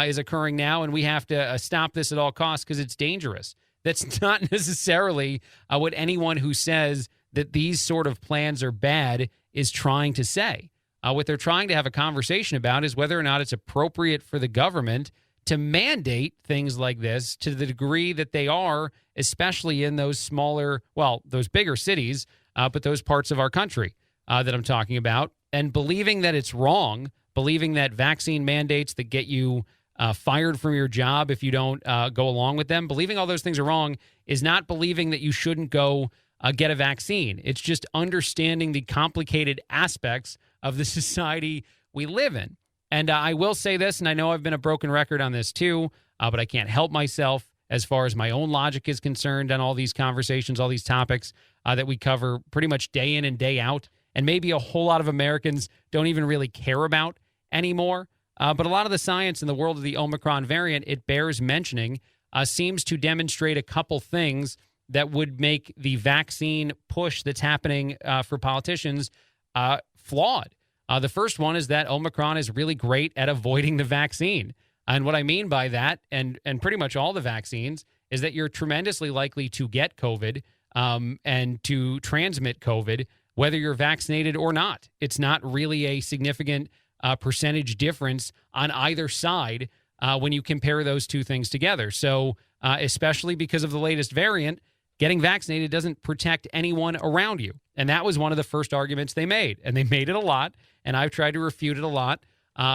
is occurring now, and we have to stop this at all costs because it's dangerous. That's not necessarily what anyone who says that these sort of plans are bad is trying to say. What they're trying to have a conversation about is whether or not it's appropriate for the government to mandate things like this to the degree that they are, especially in those smaller, well, those bigger cities, but those parts of our country that I'm talking about. And believing that it's wrong, believing that vaccine mandates that get you fired from your job if you don't go along with them, believing all those things are wrong is not believing that you shouldn't go get a vaccine. It's just understanding the complicated aspects of the society we live in. And I will say this, and I know I've been a broken record on this too, but I can't help myself as far as my own logic is concerned on all these conversations, all these topics that we cover pretty much day in and day out. And maybe a whole lot of Americans don't even really care about anymore. But a lot of the science in the world of the Omicron variant, it bears mentioning. seems to demonstrate a couple things that would make the vaccine push that's happening for politicians flawed. The first one is that Omicron is really great at avoiding the vaccine. And what I mean by that, and pretty much all the vaccines, is that you're tremendously likely to get COVID and to transmit COVID, whether you're vaccinated or not. It's not really a significant percentage difference on either side when you compare those two things together. So especially because of the latest variant, getting vaccinated doesn't protect anyone around you. And that was one of the first arguments they made. And they made it a lot. And I've tried to refute it a lot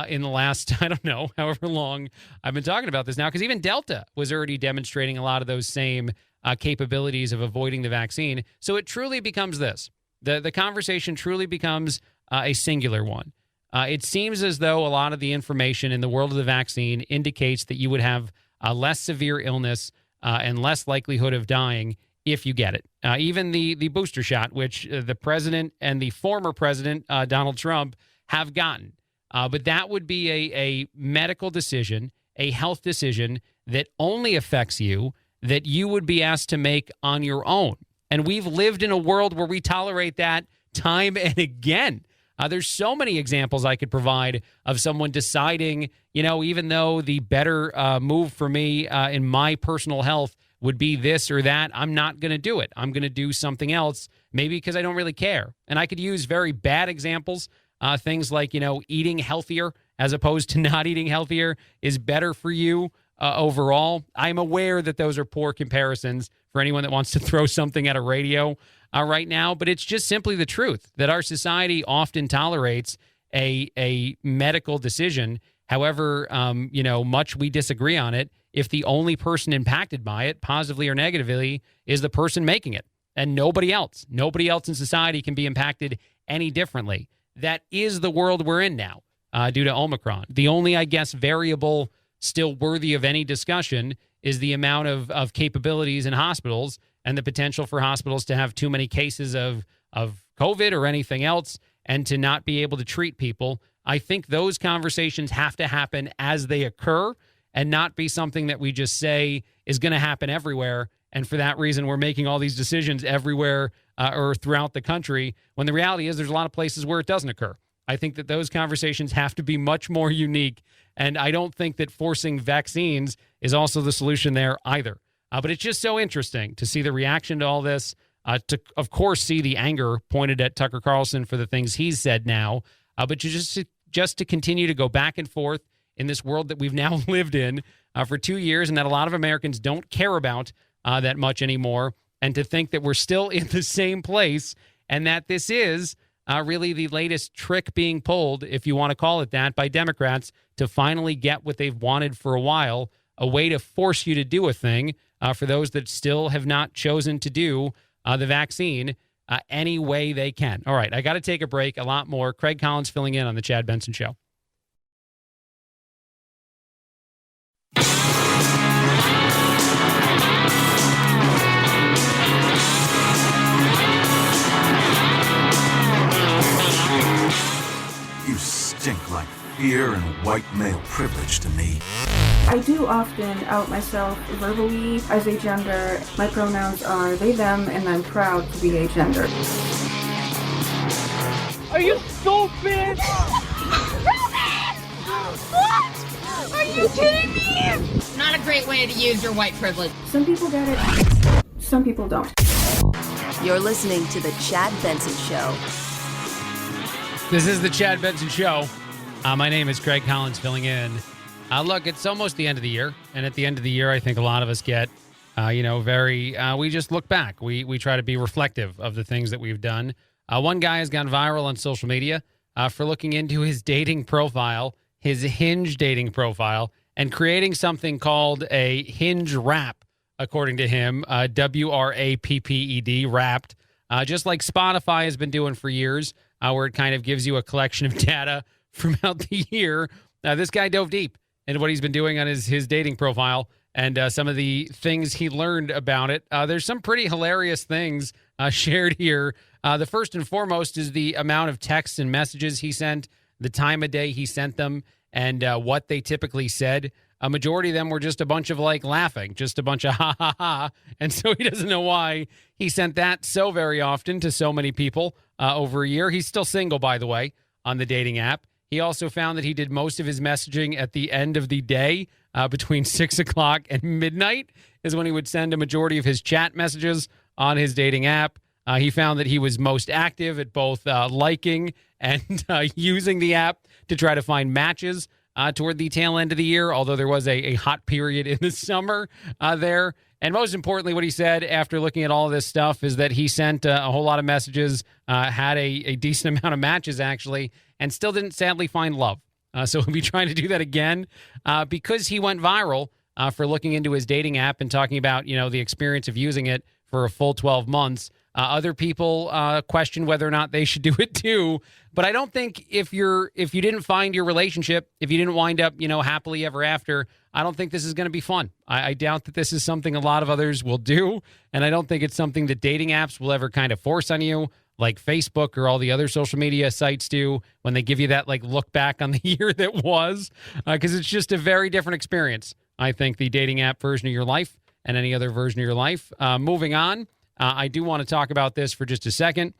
in the last, I don't know, however long I've been talking about this now. Because even Delta was already demonstrating a lot of those same capabilities of avoiding the vaccine. So it truly becomes this. The conversation truly becomes a singular one. It seems as though a lot of the information in the world of the vaccine indicates that you would have less severe illness and less likelihood of dying if you get it. Even the booster shot, which the president and the former president, Donald Trump, have gotten. But that would be a medical decision, a health decision that only affects you, that you would be asked to make on your own. And we've lived in a world where we tolerate that time and again. There's so many examples I could provide of someone deciding, even though the better move for me in my personal health would be this or that, I'm not going to do it. I'm going to do something else, maybe because I don't really care. And I could use very bad examples, things like, eating healthier as opposed to not eating healthier is better for you overall. I'm aware that those are poor comparisons for anyone that wants to throw something at a radio right now, but it's just simply the truth that our society often tolerates a medical decision, however, much we disagree on it, if the only person impacted by it, positively or negatively, is the person making it and nobody else. Nobody else in society can be impacted any differently. That is the world we're in now due to Omicron. The only, I guess, variable still worthy of any discussion is the amount of capabilities in hospitals and the potential for hospitals to have too many cases of COVID or anything else and to not be able to treat people. I think those conversations have to happen as they occur and not be something that we just say is going to happen everywhere. And for that reason, we're making all these decisions everywhere or throughout the country, when the reality is there's a lot of places where it doesn't occur. I think that those conversations have to be much more unique. And I don't think that forcing vaccines is also the solution there either. But it's just so interesting to see the reaction to all this, to, of course, see the anger pointed at Tucker Carlson for the things he's said now, but just to continue to go back and forth in this world that we've now lived in for 2 years and that a lot of Americans don't care about that much anymore, and to think that we're still in the same place and that this is really the latest trick being pulled, if you want to call it that, by Democrats to finally get what they've wanted for a while, a way to force you to do a thing for those that still have not chosen to do the vaccine any way they can. All right, I got to take a break. A lot more. Craig Collins filling in on the Chad Benson Show. You stink like fear and white male privilege to me. I do often out myself verbally as a gender. My pronouns are they, them, and I'm proud to be a gender. Are you stupid? What? Are you kidding me? Not a great way to use your white privilege. Some people get it, some people don't. You're listening to The Chad Benson Show. This is The Chad Benson Show. My name is Craig Collins filling in. Look, it's almost the end of the year. And at the end of the year, I think a lot of us get, we just look back. We try to be reflective of the things that we've done. One guy has gone viral on social media for looking into his dating profile, his Hinge dating profile, and creating something called a Hinge Wrap, according to him, WRAPPED, Wrapped, just like Spotify has been doing for years, where it kind of gives you a collection of data throughout the year. This guy dove deep into what he's been doing on his dating profile and some of the things he learned about it. There's some pretty hilarious things shared here. The first and foremost is the amount of texts and messages he sent, the time of day he sent them, and what they typically said. a majority of them were just a bunch of like laughing, just a bunch of ha ha ha. And so he doesn't know why he sent that so very often to so many people over a year. He's still single, by the way, on the dating app. He also found that he did most of his messaging at the end of the day, between 6 o'clock and midnight is when he would send a majority of his chat messages on his dating app. He found that he was most active at both liking and using the app to try to find matches toward the tail end of the year, although there was a hot period in the summer there. And most importantly, what he said after looking at all of this stuff is that he sent a whole lot of messages, had a decent amount of matches, actually, and still didn't sadly find love. So he'll be trying to do that again because he went viral for looking into his dating app and talking about, the experience of using it for a full 12 months. Other people question whether or not they should do it too. But I don't think if you didn't find your relationship, if you didn't wind up, happily ever after, I don't think this is going to be fun. I doubt that this is something a lot of others will do. And I don't think it's something that dating apps will ever kind of force on you, like Facebook or all the other social media sites do when they give you that like look back on the year that was, because it's just a very different experience. I think the dating app version of your life and any other version of your life. Moving on, I do want to talk about this for just a second.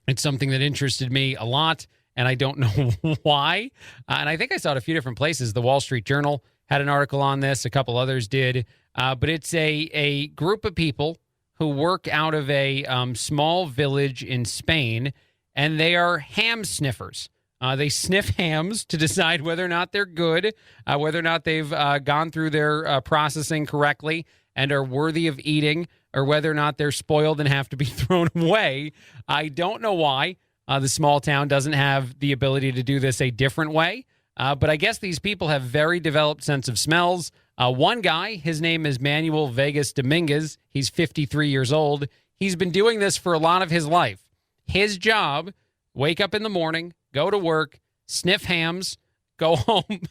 It's something that interested me a lot, and I don't know why. And I think I saw it a few different places. The Wall Street Journal had an article on this. A couple others did. But it's a group of people who work out of a small village in Spain, and they are ham sniffers. They sniff hams to decide whether or not they're good, whether or not they've gone through their processing correctly and are worthy of eating, or whether or not they're spoiled and have to be thrown away. I don't know why the small town doesn't have the ability to do this a different way, but I guess these people have very developed sense of smells. One guy, his name is Manuel Vegas Dominguez. He's 53 years old. He's been doing this for a lot of his life. His job, wake up in the morning, go to work, sniff hams, go home.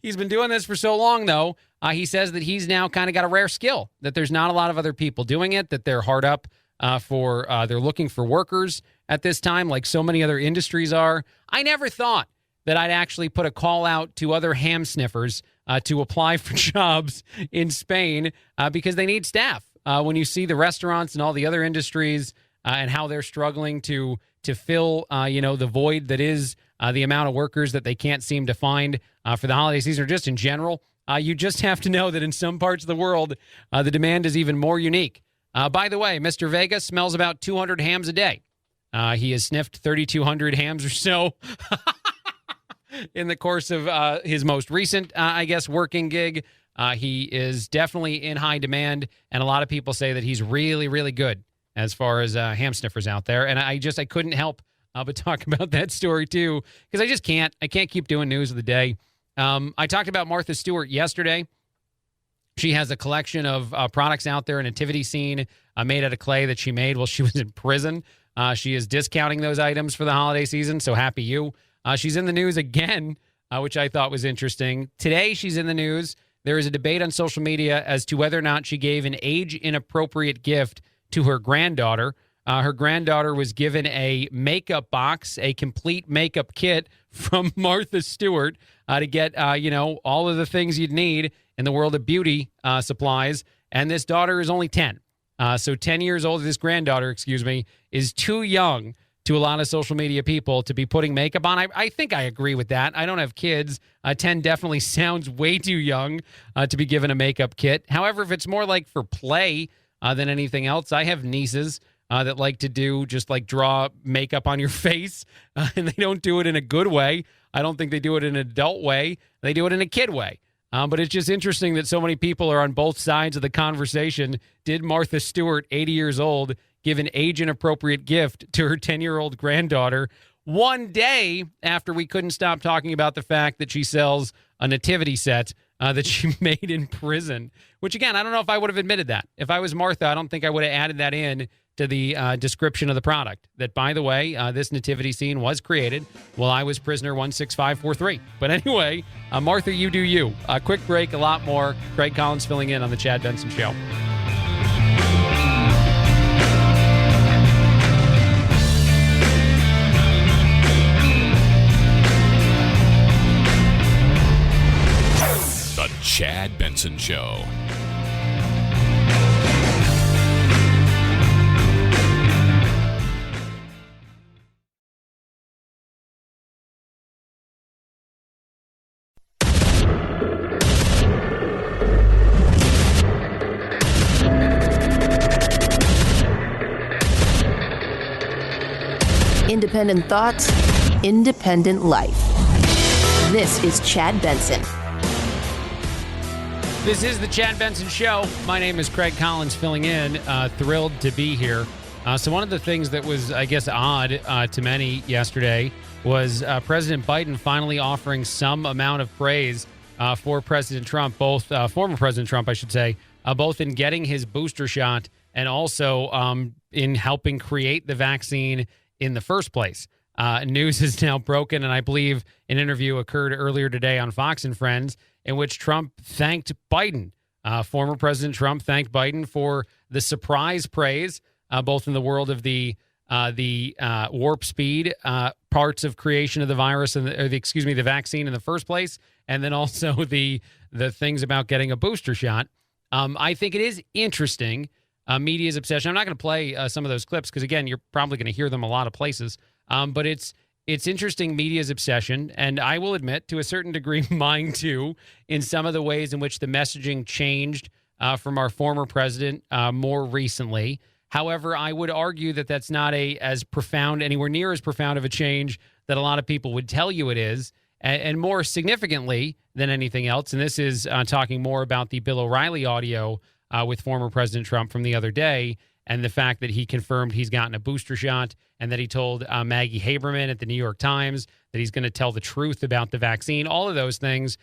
He's been doing this for so long, though. He says that he's now kind of got a rare skill, that there's not a lot of other people doing it, that they're hard up they're looking for workers at this time, like so many other industries are. I never thought that I'd actually put a call out to other ham sniffers to apply for jobs in Spain because they need staff. When you see the restaurants and all the other industries and how they're struggling to fill, the void that is the amount of workers that they can't seem to find for the holiday season or just in general, you just have to know that in some parts of the world, the demand is even more unique. By the way, Mr. Vegas smells about 200 hams a day. He has sniffed 3,200 hams or so in the course of his most recent, working gig. He is definitely in high demand, and a lot of people say that he's really, really good as far as ham sniffers out there. And I couldn't help but talk about that story too, because I can't keep doing news of the day. I talked about Martha Stewart yesterday. She has a collection of products out there, a nativity scene made out of clay that she made while she was in prison. She is discounting those items for the holiday season, so happy you. She's in the news again, which I thought was interesting. Today, she's in the news. There is a debate on social media as to whether or not she gave an age-inappropriate gift to her granddaughter. Her granddaughter was given a makeup box, a complete makeup kit from Martha Stewart to get, all of the things you'd need in the world of beauty supplies. And this daughter is only 10. So 10 years old, this granddaughter, is too young to a lot of social media people to be putting makeup on. I think I agree with that. I don't have kids. 10 definitely sounds way too young to be given a makeup kit. However, if it's more like for play than anything else, I have nieces that like to do just like draw makeup on your face, and they don't do it in a good way. I don't think they do it in an adult way. They do it in a kid way. But it's just interesting that so many people are on both sides of the conversation. Did Martha Stewart, 80 years old, give an age-inappropriate gift to her 10-year-old granddaughter one day after we couldn't stop talking about the fact that she sells a nativity set that she made in prison? Which, again, I don't know if I would have admitted that. If I was Martha, I don't think I would have added that in to the description of the product. That, by the way, this nativity scene was created while I was prisoner 16543. But anyway, Martha, you do you. A quick break, a lot more. Craig Collins filling in on the Chad Benson Show. Chad Benson Show. Independent thoughts, independent life. This is Chad Benson. This is the Chad Benson Show. My name is Craig Collins filling in. Thrilled to be here. So one of the things that was, I guess, odd to many yesterday was President Biden finally offering some amount of praise for President Trump, both former President Trump, I should say, both in getting his booster shot and also in helping create the vaccine in the first place. News is now broken, and I believe an interview occurred earlier today on Fox and Friends in which Trump thanked Biden. Former President Trump thanked Biden for the surprise praise, both in the world of the warp speed parts of creation of the virus and the vaccine in the first place, and then also the things about getting a booster shot. I think it is interesting. Media's obsession. I'm not going to play some of those clips because, again, you're probably going to hear them a lot of places. But it's interesting, media's obsession, and I will admit, to a certain degree, mine too, in some of the ways in which the messaging changed from our former president more recently. However, I would argue that that's not anywhere near as profound of a change that a lot of people would tell you it is. And more significantly than anything else, and this is talking more about the Bill O'Reilly audio with former President Trump from the other day, and the fact that he confirmed he's gotten a booster shot, and that he told Maggie Haberman at the New York Times that he's going to tell the truth about the vaccine. All of those things,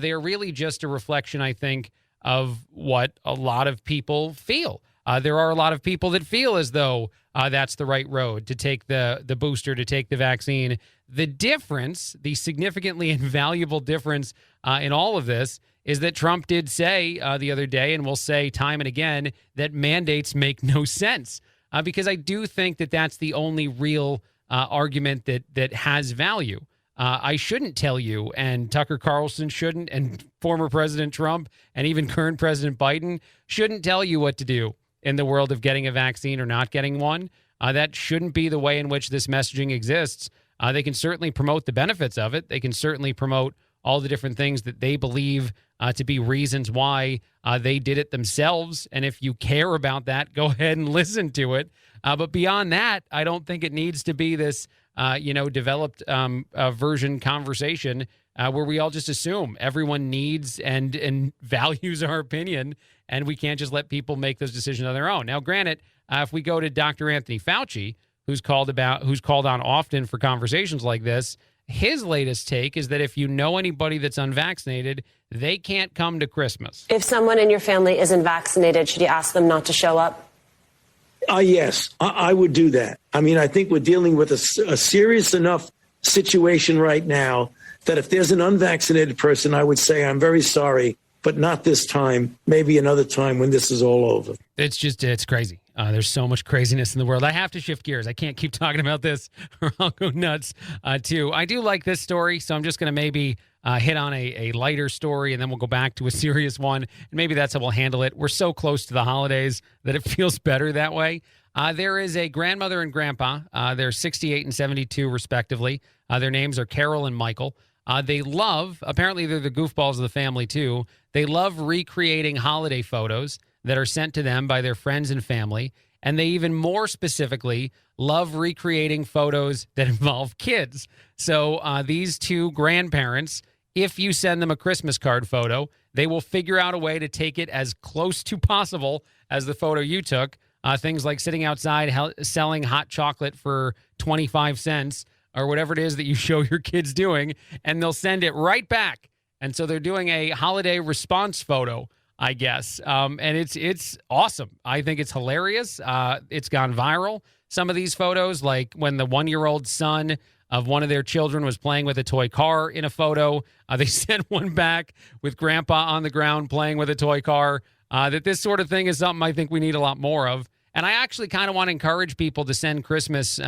they are really just a reflection, I think, of what a lot of people feel. There are a lot of people that feel as though that's the right road to take the booster, to take the vaccine. The difference, the significantly invaluable difference in all of this, is that Trump did say the other day, and will say time and again, that mandates make no sense. Because I do think that that's the only real argument that has value. I shouldn't tell you, and Tucker Carlson shouldn't, and former President Trump, and even current President Biden shouldn't tell you what to do in the world of getting a vaccine or not getting one. That shouldn't be the way in which this messaging exists. They can certainly promote the benefits of it. They can certainly promote all the different things that they believe to be reasons why they did it themselves. And if you care about that, go ahead and listen to it. But beyond that, I don't think it needs to be this, developed version conversation where we all just assume everyone needs and values our opinion, and we can't just let people make those decisions on their own. Now, granted, if we go to Dr. Anthony Fauci, who's called on often for conversations like this, his latest take is that if you know anybody that's unvaccinated, they can't come to Christmas. If someone in your family isn't vaccinated, should you ask them not to show up? Yes, I would do that. I mean, I think we're dealing with a serious enough situation right now that if there's an unvaccinated person, I would say, I'm very sorry, but not this time, maybe another time when this is all over. It's crazy. There's so much craziness in the world. I have to shift gears. I can't keep talking about this or I'll go nuts too. I do like this story, so I'm just going to maybe hit on a lighter story, and then we'll go back to a serious one. And maybe that's how we'll handle it. We're so close to the holidays that it feels better that way. There is a grandmother and grandpa. They're 68 and 72, respectively. Their names are Carol and Michael. Apparently they're the goofballs of the family, too. They love recreating holiday photos that are sent to them by their friends and family. And they even more specifically love recreating photos that involve kids. So these two grandparents, if you send them a Christmas card photo, they will figure out a way to take it as close to possible as the photo you took. Things like sitting outside selling hot chocolate for 25 cents or whatever it is that you show your kids doing, and they'll send it right back. And so they're doing a holiday response photo, I guess. And it's awesome. I think it's hilarious. It's gone viral. Some of these photos, like when the 1-year-old son of one of their children was playing with a toy car in a photo, they sent one back with grandpa on the ground playing with a toy car. That this sort of thing is something I think we need a lot more of. And I actually kind of want to encourage people to send Christmas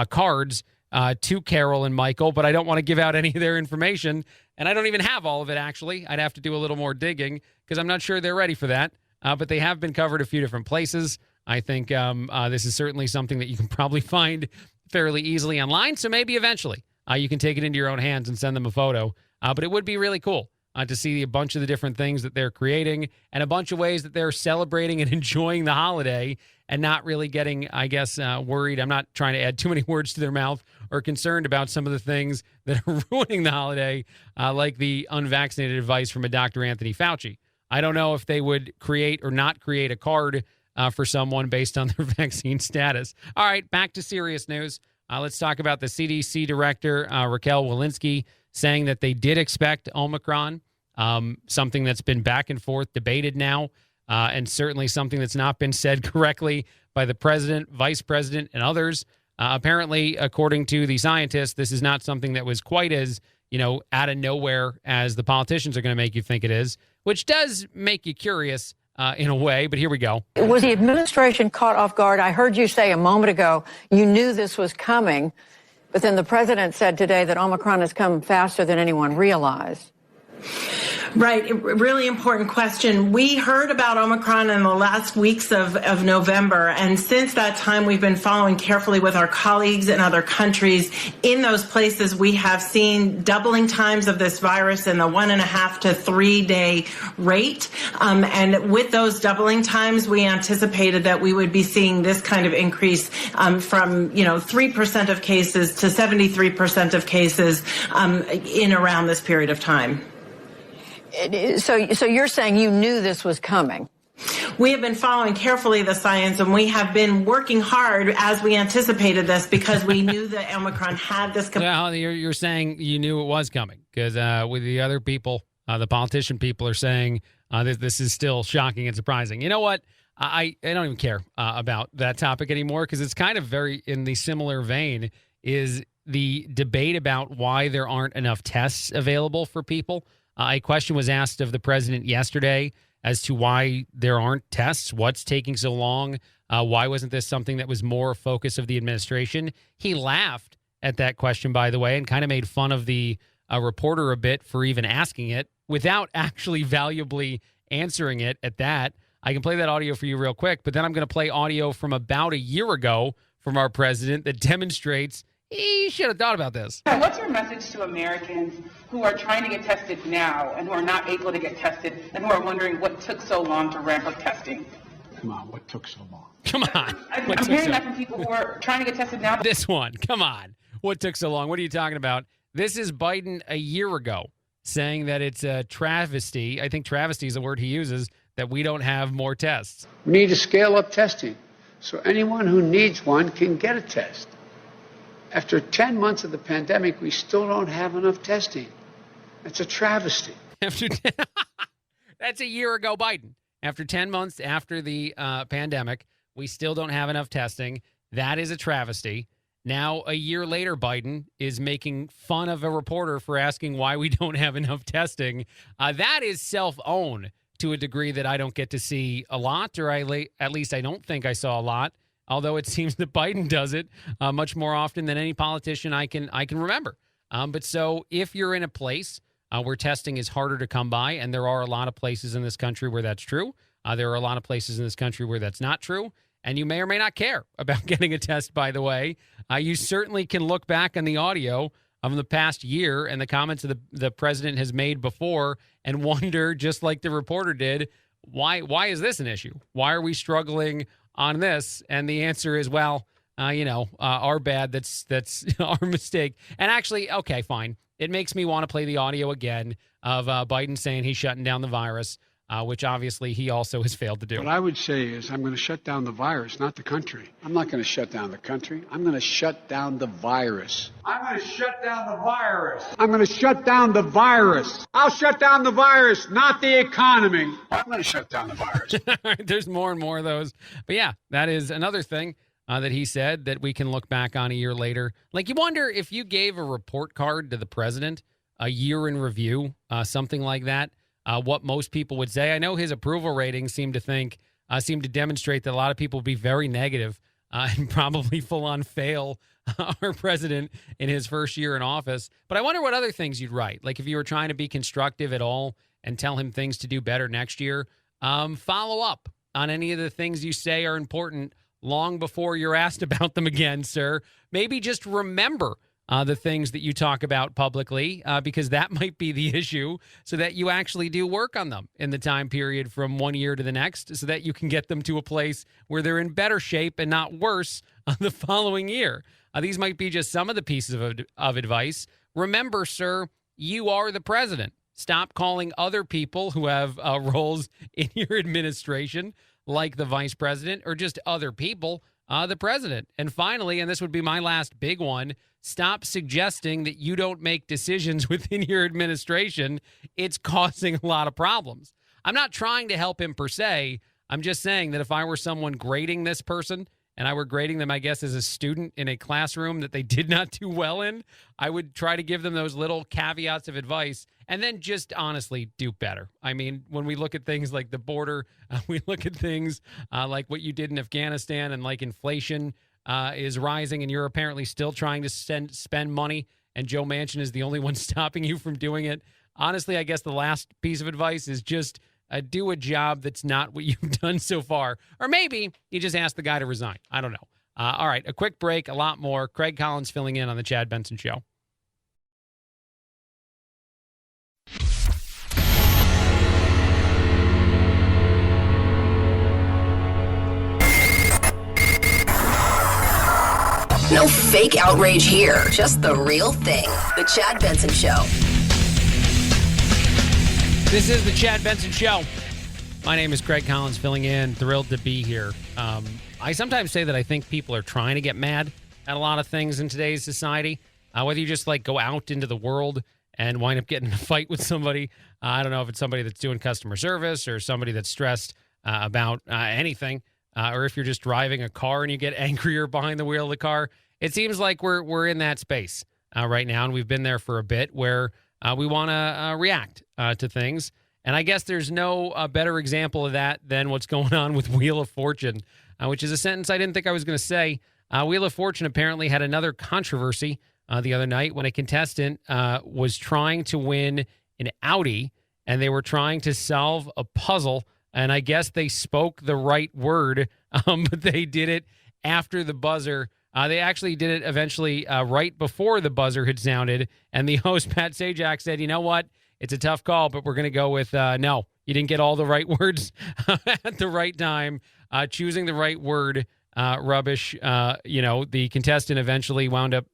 cards to Carol and Michael, but I don't want to give out any of their information And I don't even have all of it, actually. I'd have to do a little more digging because I'm not sure they're ready for that. But they have been covered a few different places. I think this is certainly something that you can probably find fairly easily online. So maybe eventually you can take it into your own hands and send them a photo. But it would be really cool to see a bunch of the different things that they're creating and a bunch of ways that they're celebrating and enjoying the holiday and not really getting, I guess, worried. I'm not trying to add too many words to their mouth or concerned about some of the things that are ruining the holiday, like the unvaccinated advice from a Dr. Anthony Fauci. I don't know if they would create or not create a card for someone based on their vaccine status. All right, back to serious news. Let's talk about the CDC director, Raquel Walensky, saying that they did expect Omicron, something that's been back and forth debated now, and certainly something that's not been said correctly by the president, vice president, and others. Apparently, according to the scientists, this is not something that was quite as, out of nowhere as the politicians are going to make you think it is, which does make you curious in a way, but here we go. Was the administration caught off guard? I heard you say a moment ago you knew this was coming, but then the president said today that Omicron has come faster than anyone realized. Right. Really important question. We heard about Omicron in the last weeks of November. And since that time, we've been following carefully with our colleagues in other countries. In those places, we have seen doubling times of this virus in the 1.5 to 3 day rate. And with those doubling times, we anticipated that we would be seeing this kind of increase from, 3% of cases to 73% of cases in around this period of time. So you're saying you knew this was coming? We have been following carefully the science, and we have been working hard as we anticipated this because we knew that Omicron had this. Well, you're saying you knew it was coming because with the other people, the politician people are saying that this is still shocking and surprising. You know what? I don't even care about that topic anymore because it's kind of very in the similar vein is the debate about why there aren't enough tests available for people. A question was asked of the president yesterday as to why there aren't tests. What's taking so long? Why wasn't this something that was more a focus of the administration? He laughed at that question, by the way, and kind of made fun of the reporter a bit for even asking it without actually valuably answering it at that. I can play that audio for you real quick, but then I'm going to play audio from about a year ago from our president that demonstrates he should have thought about this. What's your message to Americans who are trying to get tested now and who are not able to get tested and who are wondering what took so long to ramp up testing? Come on, what took so long? Come on. I'm hearing that from people who are trying to get tested now. This one, come on. What took so long? What are you talking about? This is Biden a year ago saying that it's a travesty. I think travesty is the word he uses, that we don't have more tests. We need to scale up testing so anyone who needs one can get a test. After 10 months of the pandemic, we still don't have enough testing. That's a travesty. That's a year ago, Biden. After 10 months after the pandemic, we still don't have enough testing. That is a travesty. Now, a year later, Biden is making fun of a reporter for asking why we don't have enough testing. That is self-own to a degree that I don't get to see a lot, or at least I don't think I saw a lot. Although it seems that Biden does it much more often than any politician I can remember. But so if you're in a place where testing is harder to come by, and there are a lot of places in this country where that's true, there are a lot of places in this country where that's not true, and you may or may not care about getting a test, by the way, you certainly can look back on the audio of the past year and the comments that the president has made before and wonder, just like the reporter did, why is this an issue? Why are we struggling on this? And the answer is, well, our bad. That's our mistake. And actually, okay, fine. It makes me want to play the audio again of Biden saying he's shutting down the virus, which obviously he also has failed to do. What I would say is I'm going to shut down the virus, not the country. I'm not going to shut down the country. I'm going to shut down the virus. I'm going to shut down the virus. I'm going to shut down the virus. I'll shut down the virus, not the economy. I'm going to shut down the virus. There's more and more of those. But yeah, that is another thing that he said that we can look back on a year later. Like, you wonder if you gave a report card to the president, a year in review, something like that, what most people would say. I know his approval ratings seem to demonstrate that a lot of people would be very negative and probably full on fail our president in his first year in office. But I wonder what other things you'd write. Like if you were trying to be constructive at all and tell him things to do better next year, follow up on any of the things you say are important long before you're asked about them again, sir. Maybe just remember the things that you talk about publicly, because that might be the issue, so that you actually do work on them in the time period from one year to the next, so that you can get them to a place where they're in better shape and not worse the following year. These might be just some of the pieces of advice. Remember, sir, you are the president. Stop calling other people who have roles in your administration, like the vice president or just other people, the president. And finally, and this would be my last big one, stop suggesting that you don't make decisions within your administration. It's causing a lot of problems. I'm not trying to help him per se. I'm just saying that if I were someone grading this person, and I were grading them, I guess, as a student in a classroom that they did not do well in, I would try to give them those little caveats of advice and then just honestly do better. I mean, when we look at things like the border, we look at things like what you did in Afghanistan, and like inflation is rising and you're apparently still trying to spend money, and Joe Manchin is the only one stopping you from doing it. Honestly, I guess the last piece of advice is just do a job that's not what you've done so far. Or maybe you just ask the guy to resign. I don't know. All right, a quick break, a lot more. Craig Collins filling in on the Chad Benson Show. No fake outrage here, just the real thing. The Chad Benson Show. This is the Chad Benson Show. My name is Craig Collins filling in. Thrilled to be here. I sometimes say that I think people are trying to get mad at a lot of things in today's society. Whether you just like go out into the world and wind up getting in a fight with somebody. I don't know if it's somebody that's doing customer service or somebody that's stressed about anything. Or if you're just driving a car and you get angrier behind the wheel of the car. It seems like we're in that space right now, and we've been there for a bit where we want to react to things. And I guess there's no better example of that than what's going on with Wheel of Fortune, which is a sentence I didn't think I was going to say. Wheel of Fortune apparently had another controversy the other night when a contestant was trying to win an Audi, and they were trying to solve a puzzle. And I guess they spoke the right word, but they did it after the buzzer. They actually did it eventually right before the buzzer had sounded. And the host, Pat Sajak, said, you know what? It's a tough call, but we're going to go with no. You didn't get all the right words at the right time. Choosing the right word, rubbish. The contestant eventually wound up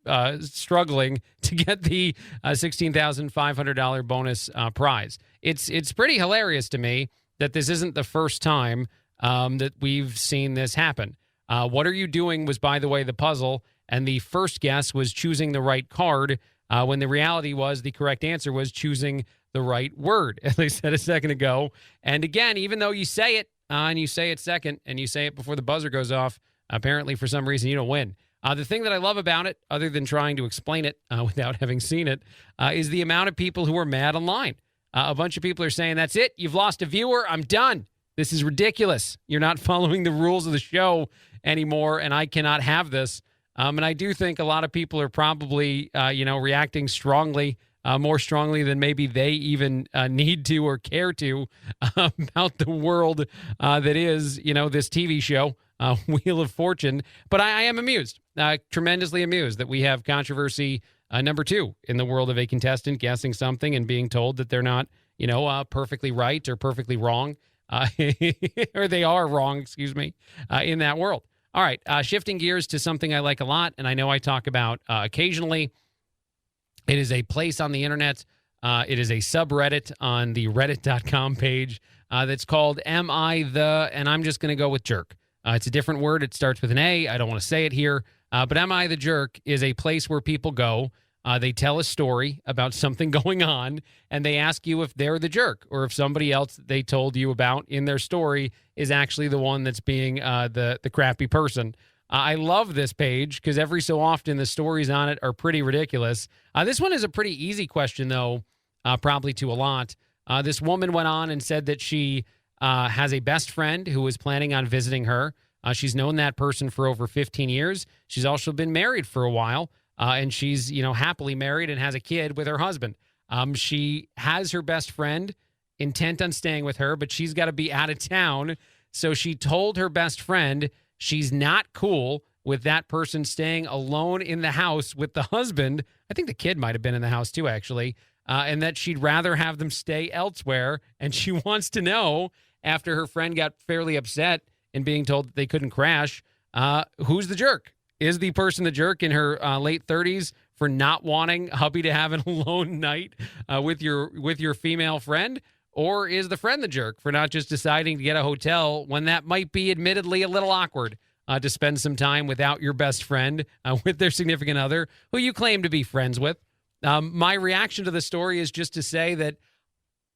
struggling to get the $16,500 bonus prize. It's pretty hilarious to me that this isn't the first time that we've seen this happen. What are you doing was, by the way, the puzzle, and the first guess was choosing the right card, when the reality was the correct answer was choosing the right word, as I said a second ago. And again, even though you say it, and you say it second, and you say it before the buzzer goes off, apparently for some reason you don't win. The thing that I love about it, other than trying to explain it without having seen it, is the amount of people who are mad online. A bunch of people are saying, that's it, you've lost a viewer, I'm done. This is ridiculous. You're not following the rules of the show anymore, and I cannot have this. And I do think a lot of people are probably, reacting strongly, more strongly than maybe they even need to or care to about the world that is, this TV show, Wheel of Fortune. But I am amused, tremendously amused that we have controversy number 2 in the world of a contestant guessing something and being told that they're not, perfectly right or perfectly wrong, or they are wrong, in that world. All right, shifting gears to something I like a lot, and I know I talk about occasionally. It is a place on the internet. It is a subreddit on the reddit.com page that's called Am I the, and I'm just going to go with jerk. It's a different word. It starts with an A. I don't want to say it here. But Am I the Jerk is a place where people go. They tell a story about something going on, and they ask you if they're the jerk or if somebody else they told you about in their story is actually the one that's being the crappy person. I love this page because every so often the stories on it are pretty ridiculous. This one is a pretty easy question, though, probably to a lot. This woman went on and said that she has a best friend who was planning on visiting her. She's known that person for over 15 years. She's also been married for a while, and she's, happily married and has a kid with her husband. She has her best friend intent on staying with her, but she's got to be out of town. So she told her best friend she's not cool with that person staying alone in the house with the husband. I think the kid might have been in the house too, actually, and that she'd rather have them stay elsewhere. And she wants to know, after her friend got fairly upset and being told that they couldn't crash, who's the jerk? Is the person the jerk in her late 30s for not wanting hubby to have an alone night with your female friend? Or is the friend the jerk for not just deciding to get a hotel when that might be admittedly a little awkward to spend some time without your best friend, with their significant other, who you claim to be friends with? My reaction to the story is just to say that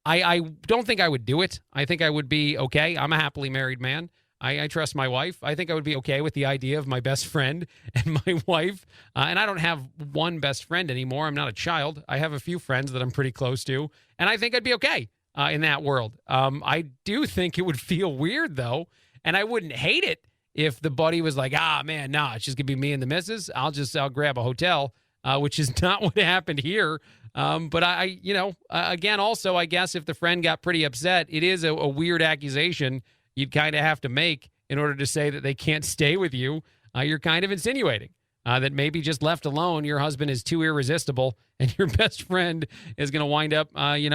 I don't think I would do it. I think I would be okay. I'm a happily married man. I trust my wife. I think I would be okay with the idea of my best friend and my wife. And I don't have one best friend anymore. I'm not a child. I have a few friends that I'm pretty close to. And I think I'd be okay in that world. I do think it would feel weird, though. And I wouldn't hate it if the buddy was like, man, nah, it's just going to be me and the missus. I'll grab a hotel, which is not what happened here. But again, also, I guess if the friend got pretty upset, it is a weird accusation you'd kind of have to make in order to say that they can't stay with you. You're kind of insinuating that maybe just left alone, your husband is too irresistible and your best friend is going to wind up,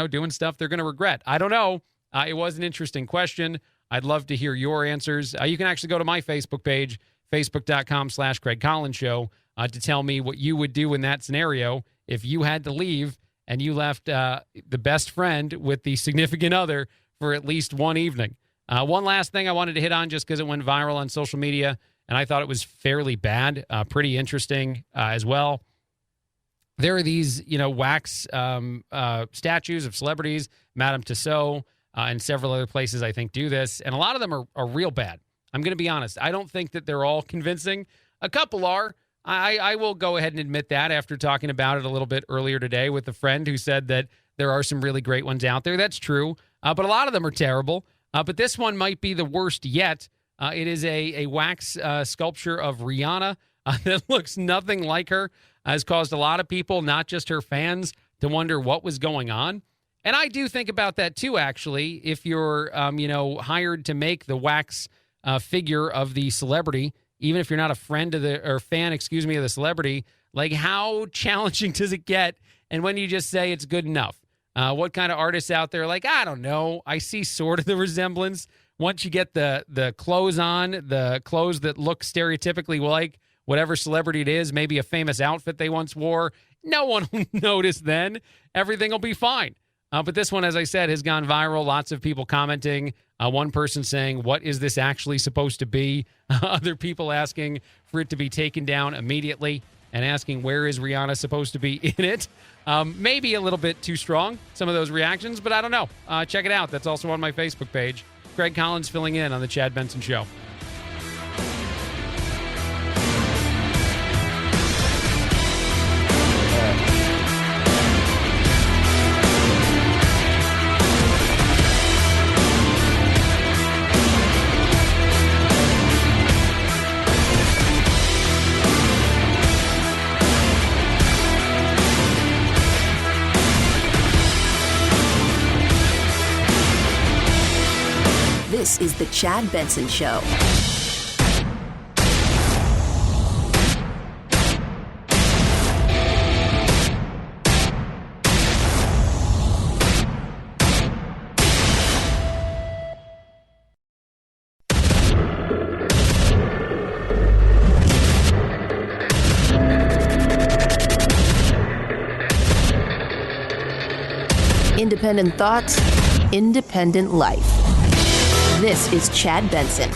doing stuff they're going to regret. I don't know. It was an interesting question. I'd love to hear your answers. You can actually go to my Facebook page, facebook.com/Craig Collins Show, to tell me what you would do in that scenario if you had to leave and you left the best friend with the significant other for at least one evening. One last thing I wanted to hit on just because it went viral on social media, and I thought it was fairly bad, pretty interesting as well. There are these, wax statues of celebrities. Madame Tussauds and several other places, I think, do this, and a lot of them are real bad. I'm going to be honest. I don't think that they're all convincing. A couple are. I will go ahead and admit that after talking about it a little bit earlier today with a friend who said that there are some really great ones out there. That's true, but a lot of them are terrible. But this one might be the worst yet. It is a wax sculpture of Rihanna that looks nothing like her. Has caused a lot of people, not just her fans, to wonder what was going on. And I do think about that too, actually. If you're, hired to make the wax figure of the celebrity, even if you're not a fan, of the celebrity, like how challenging does it get? And when you just say it's good enough? What kind of artists out there like, I don't know, I see sort of the resemblance. Once you get the clothes on, the clothes that look stereotypically like whatever celebrity it is, maybe a famous outfit they once wore, no one will notice then. Everything will be fine. But this one, as I said, has gone viral. Lots of people commenting. One person saying, what is this actually supposed to be? Other people asking for it to be taken down immediately and asking where is Rihanna supposed to be in it. Maybe a little bit too strong, some of those reactions, but I don't know. Check it out. That's also on my Facebook page. Craig Collins filling in on The Chad Benson Show. This is The Chad Benson Show. Independent thoughts, independent life. This is Chad Benson.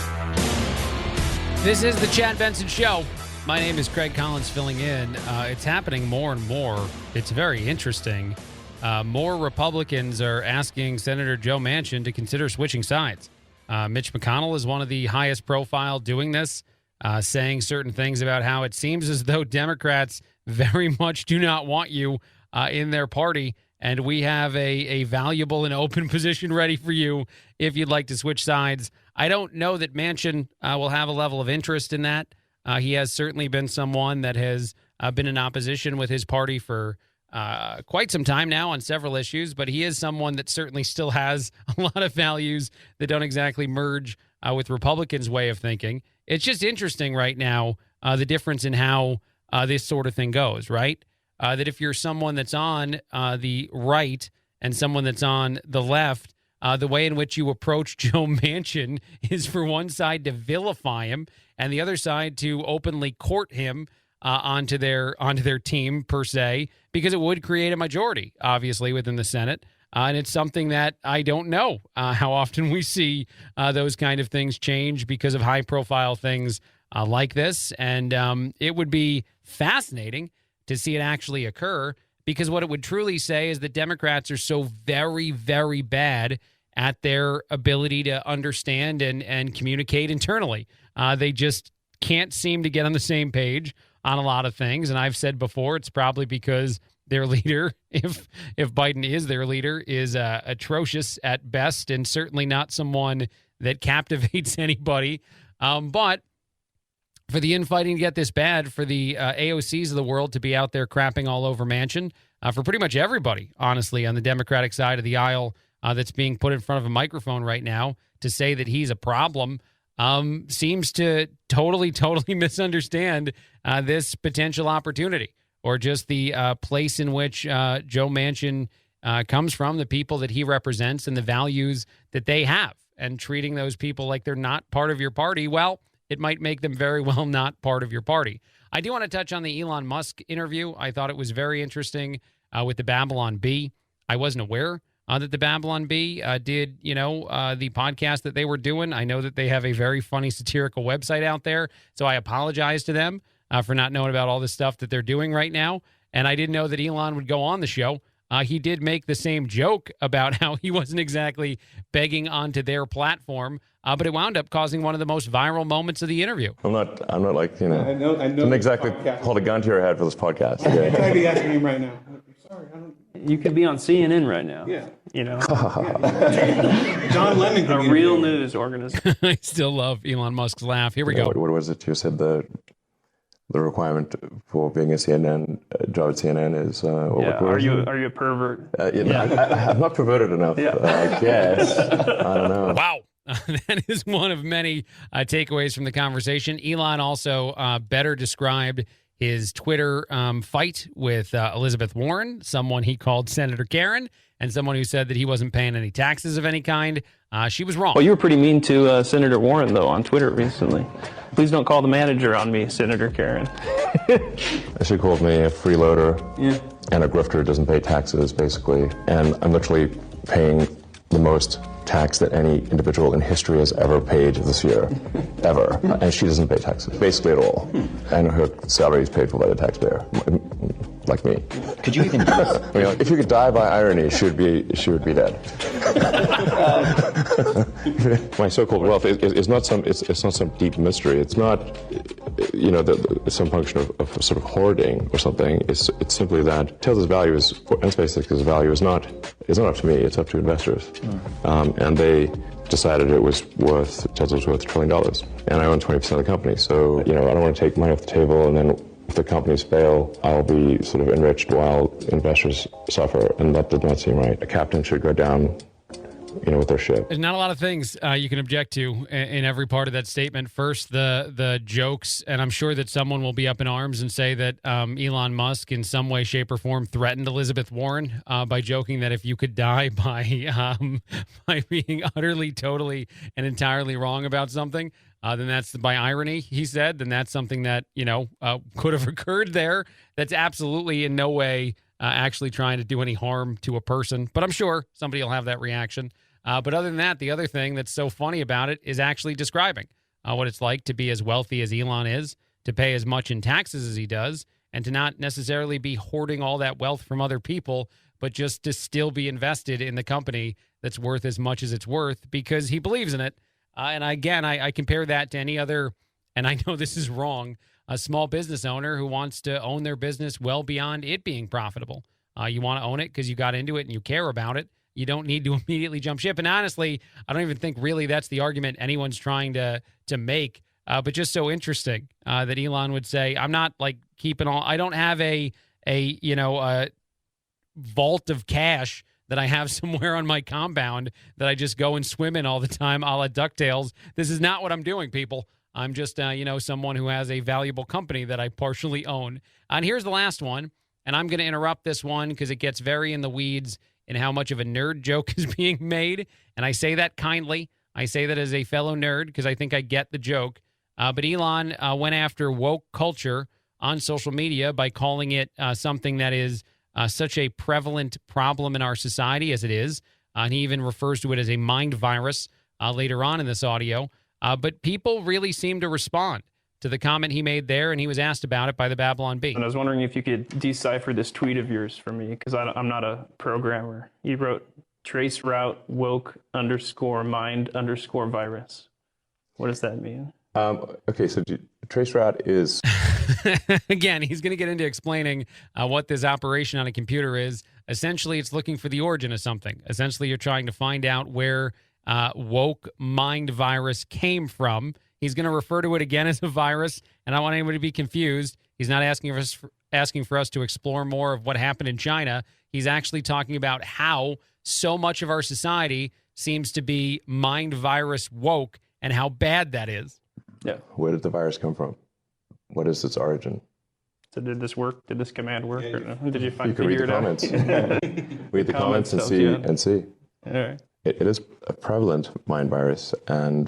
This is the Chad Benson Show. My name is Craig Collins filling in. It's happening more and more. It's very interesting. More Republicans are asking Senator Joe Manchin to consider switching sides. Mitch McConnell is one of the highest profile doing this, saying certain things about how it seems as though Democrats very much do not want you in their party. And we have a valuable and open position ready for you if you'd like to switch sides. I don't know that Manchin will have a level of interest in that. He has certainly been someone that has been in opposition with his party for quite some time now on several issues, but he is someone that certainly still has a lot of values that don't exactly merge with Republicans' way of thinking. It's just interesting right now, the difference in how this sort of thing goes, right? That if you're someone that's on the right and someone that's on the left, the way in which you approach Joe Manchin is for one side to vilify him and the other side to openly court him onto their team, per se, because it would create a majority, obviously, within the Senate. And it's something that I don't know how often we see those kind of things change because of high-profile things like this. And it would be fascinating to see it actually occur, because what it would truly say is that Democrats are so very, very bad at their ability to understand and communicate internally. They just can't seem to get on the same page on a lot of things. And I've said before, it's probably because their leader, if Biden is their leader, is atrocious at best and certainly not someone that captivates anybody. But for the infighting to get this bad, for the AOCs of the world to be out there crapping all over Manchin, for pretty much everybody, honestly, on the Democratic side of the aisle that's being put in front of a microphone right now to say that he's a problem, seems to totally misunderstand this potential opportunity, or just the place in which Joe Manchin comes from, the people that he represents, and the values that they have, and treating those people like they're not part of your party. Well, it might make them very well not part of your party. I do want to touch on the Elon Musk interview. I thought it was very interesting with the Babylon Bee. I wasn't aware that the Babylon Bee did, the podcast that they were doing. I know that they have a very funny satirical website out there, so I apologize to them for not knowing about all this stuff that they're doing right now. And I didn't know that Elon would go on the show. He did make the same joke about how he wasn't exactly begging onto their platform, but it wound up causing one of the most viral moments of the interview. I'm not like, I don't exactly hold a gun to your head for this podcast. Yeah. I could be asking him right now. Sorry, I don't. You could be on CNN right now. Yeah. John Lennon could be a real news organization. I still love Elon Musk's laugh. Here we go. What was it you said the requirement for being a CNN job at CNN is? Are you a pervert? I'm not perverted enough. I guess. I don't know. Wow. That is one of many takeaways from the conversation. Elon also better described his Twitter fight with Elizabeth Warren, someone he called Senator Karen, and someone who said that he wasn't paying any taxes of any kind. She was wrong. Well, you were pretty mean to Senator Warren, though, on Twitter recently. Please don't call the manager on me, Senator Karen. She called me a freeloader and a grifter who doesn't pay taxes, basically. And I'm literally paying the most tax that any individual in history has ever paid this year, ever. And she doesn't pay taxes, basically at all. And her salary is paid for by the taxpayer, like me. Could you even? If you could die by irony, she would be dead. My so-called wealth is not some. It's not some deep mystery. It's not, some function of sort of hoarding or something. It's simply that Tesla's value is, and SpaceX's value is not up to me. It's up to investors. And they decided Tesla was worth $1 trillion, and I own 20% of the company. So, I don't want to take money off the table, and then if the companies fail, I'll be sort of enriched while investors suffer, and that does not seem right. A captain should go down, with their ship. There's not a lot of things you can object to in every part of that statement. First, the jokes, and I'm sure that someone will be up in arms and say that Elon Musk in some way, shape, or form threatened Elizabeth Warren by joking that if you could die by being utterly, totally, and entirely wrong about something, then that's by irony, he said, then that's something that, could have occurred there. That's absolutely in no way actually trying to do any harm to a person. But I'm sure somebody will have that reaction. But other than that, the other thing that's so funny about it is actually describing what it's like to be as wealthy as Elon is, to pay as much in taxes as he does, and to not necessarily be hoarding all that wealth from other people, but just to still be invested in the company that's worth as much as it's worth because he believes in it. And again, I compare that to any other, and I know this is wrong, a small business owner who wants to own their business well beyond it being profitable. You want to own it because you got into it and you care about it, you don't need to immediately jump ship. And honestly, I don't even think really that's the argument anyone's trying to make. But just so interesting that Elon would say, I'm not like keeping all, I don't have a vault of cash that I have somewhere on my compound that I just go and swim in all the time, a la DuckTales. This is not what I'm doing, people. I'm just, someone who has a valuable company that I partially own. And here's the last one, and I'm going to interrupt this one because it gets very in the weeds in how much of a nerd joke is being made. And I say that kindly. I say that as a fellow nerd because I think I get the joke. But Elon went after woke culture on social media by calling it something that is such a prevalent problem in our society as it is. And he even refers to it as a mind virus later on in this audio. But people really seem to respond to the comment he made there, and he was asked about it by the Babylon Bee. And I was wondering if you could decipher this tweet of yours for me, because I'm not a programmer. You wrote trace route woke _ virus. What does that mean? Okay, so trace route is... Again, he's going to get into explaining what this operation on a computer is. Essentially, it's looking for the origin of something. Essentially, you're trying to find out where woke mind virus came from. He's going to refer to it again as a virus, and I don't want anybody to be confused. He's not asking for us to explore more of what happened in China. He's actually talking about how so much of our society seems to be mind virus woke and how bad that is. Yeah. Where did the virus come from? What is its origin? So did this work? Did this command work? Or no? Did you read the comments. Read the comments and see. All right. It is a prevalent mind virus and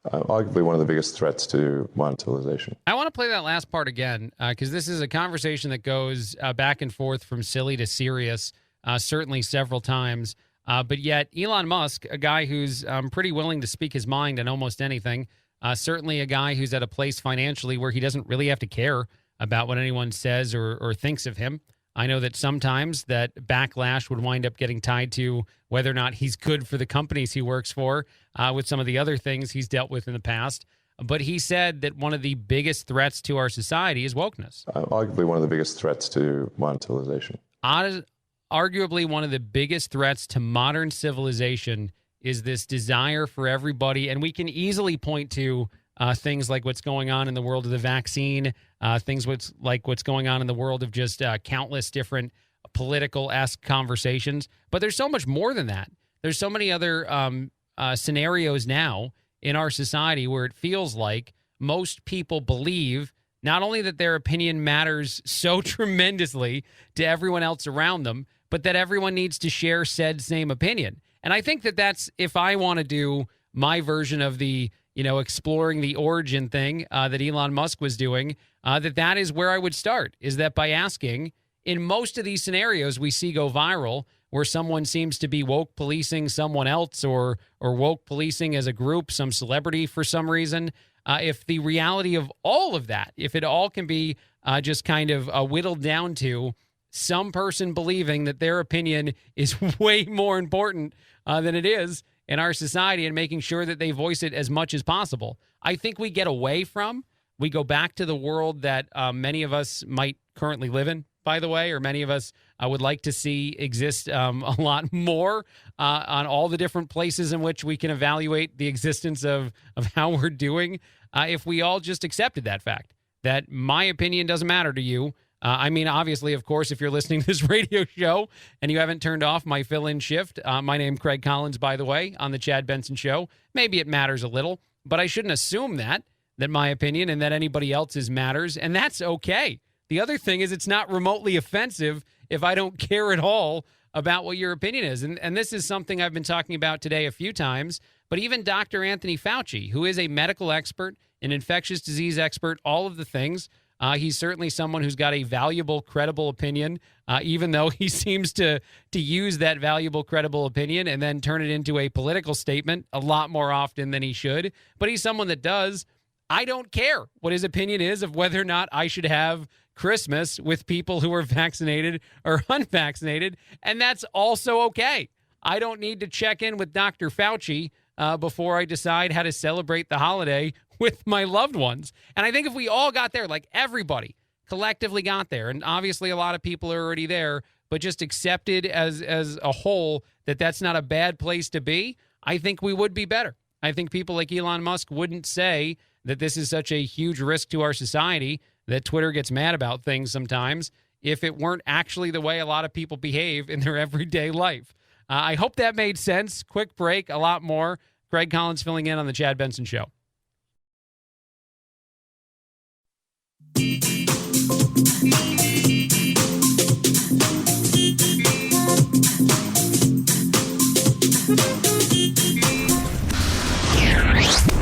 arguably one of the biggest threats to modern civilization. I want to play that last part again because this is a conversation that goes back and forth from silly to serious, certainly several times. But yet Elon Musk, a guy who's pretty willing to speak his mind on almost anything, certainly a guy who's at a place financially where he doesn't really have to care about what anyone says or thinks of him. I know that sometimes that backlash would wind up getting tied to whether or not he's good for the companies he works for with some of the other things he's dealt with in the past. But he said that one of the biggest threats to our society is wokeness. Arguably one of the biggest threats to modern civilization. Arguably one of the biggest threats to modern civilization is this desire for everybody. And we can easily point to things like what's going on in the world of the vaccine, what's going on in the world of just countless different political-esque conversations. But there's so much more than that. There's so many other scenarios now in our society where it feels like most people believe not only that their opinion matters so tremendously to everyone else around them, but that everyone needs to share said same opinion. And I think that that's, if I want to do my version of the, exploring the origin thing that Elon Musk was doing, that is where I would start, is that by asking, in most of these scenarios we see go viral, where someone seems to be woke policing someone else or woke policing as a group, some celebrity for some reason, if the reality of all of that, if it all can be just kind of whittled down to some person believing that their opinion is way more important than it is in our society and making sure that they voice it as much as possible, I think we get away from, we go back to the world that many of us might currently live in, by the way, or many of us would like to see exist a lot more on all the different places in which we can evaluate the existence of how we're doing. If we all just accepted that fact, that my opinion doesn't matter to you. Obviously, of course, if you're listening to this radio show and you haven't turned off my fill-in shift, my name's Craig Collins, by the way, on the Chad Benson Show. Maybe it matters a little, but I shouldn't assume that my opinion and that anybody else's matters, and that's okay. The other thing is it's not remotely offensive if I don't care at all about what your opinion is. And this is something I've been talking about today a few times, but even Dr. Anthony Fauci, who is a medical expert, an infectious disease expert, all of the things, he's certainly someone who's got a valuable, credible opinion, even though he seems to use that valuable, credible opinion and then turn it into a political statement a lot more often than he should. But he's someone that does. I don't care what his opinion is of whether or not I should have Christmas with people who are vaccinated or unvaccinated, and that's also okay. I don't need to check in with Dr. Fauci before I decide how to celebrate the holiday with my loved ones. And I think if we all got there, like everybody collectively got there, and obviously a lot of people are already there, but just accepted as a whole that that's not a bad place to be, I think we would be better. I think people like Elon Musk wouldn't say that this is such a huge risk to our society that Twitter gets mad about things sometimes if it weren't actually the way a lot of people behave in their everyday life. I hope that made sense. Quick break, a lot more. Greg Collins filling in on the Chad Benson Show.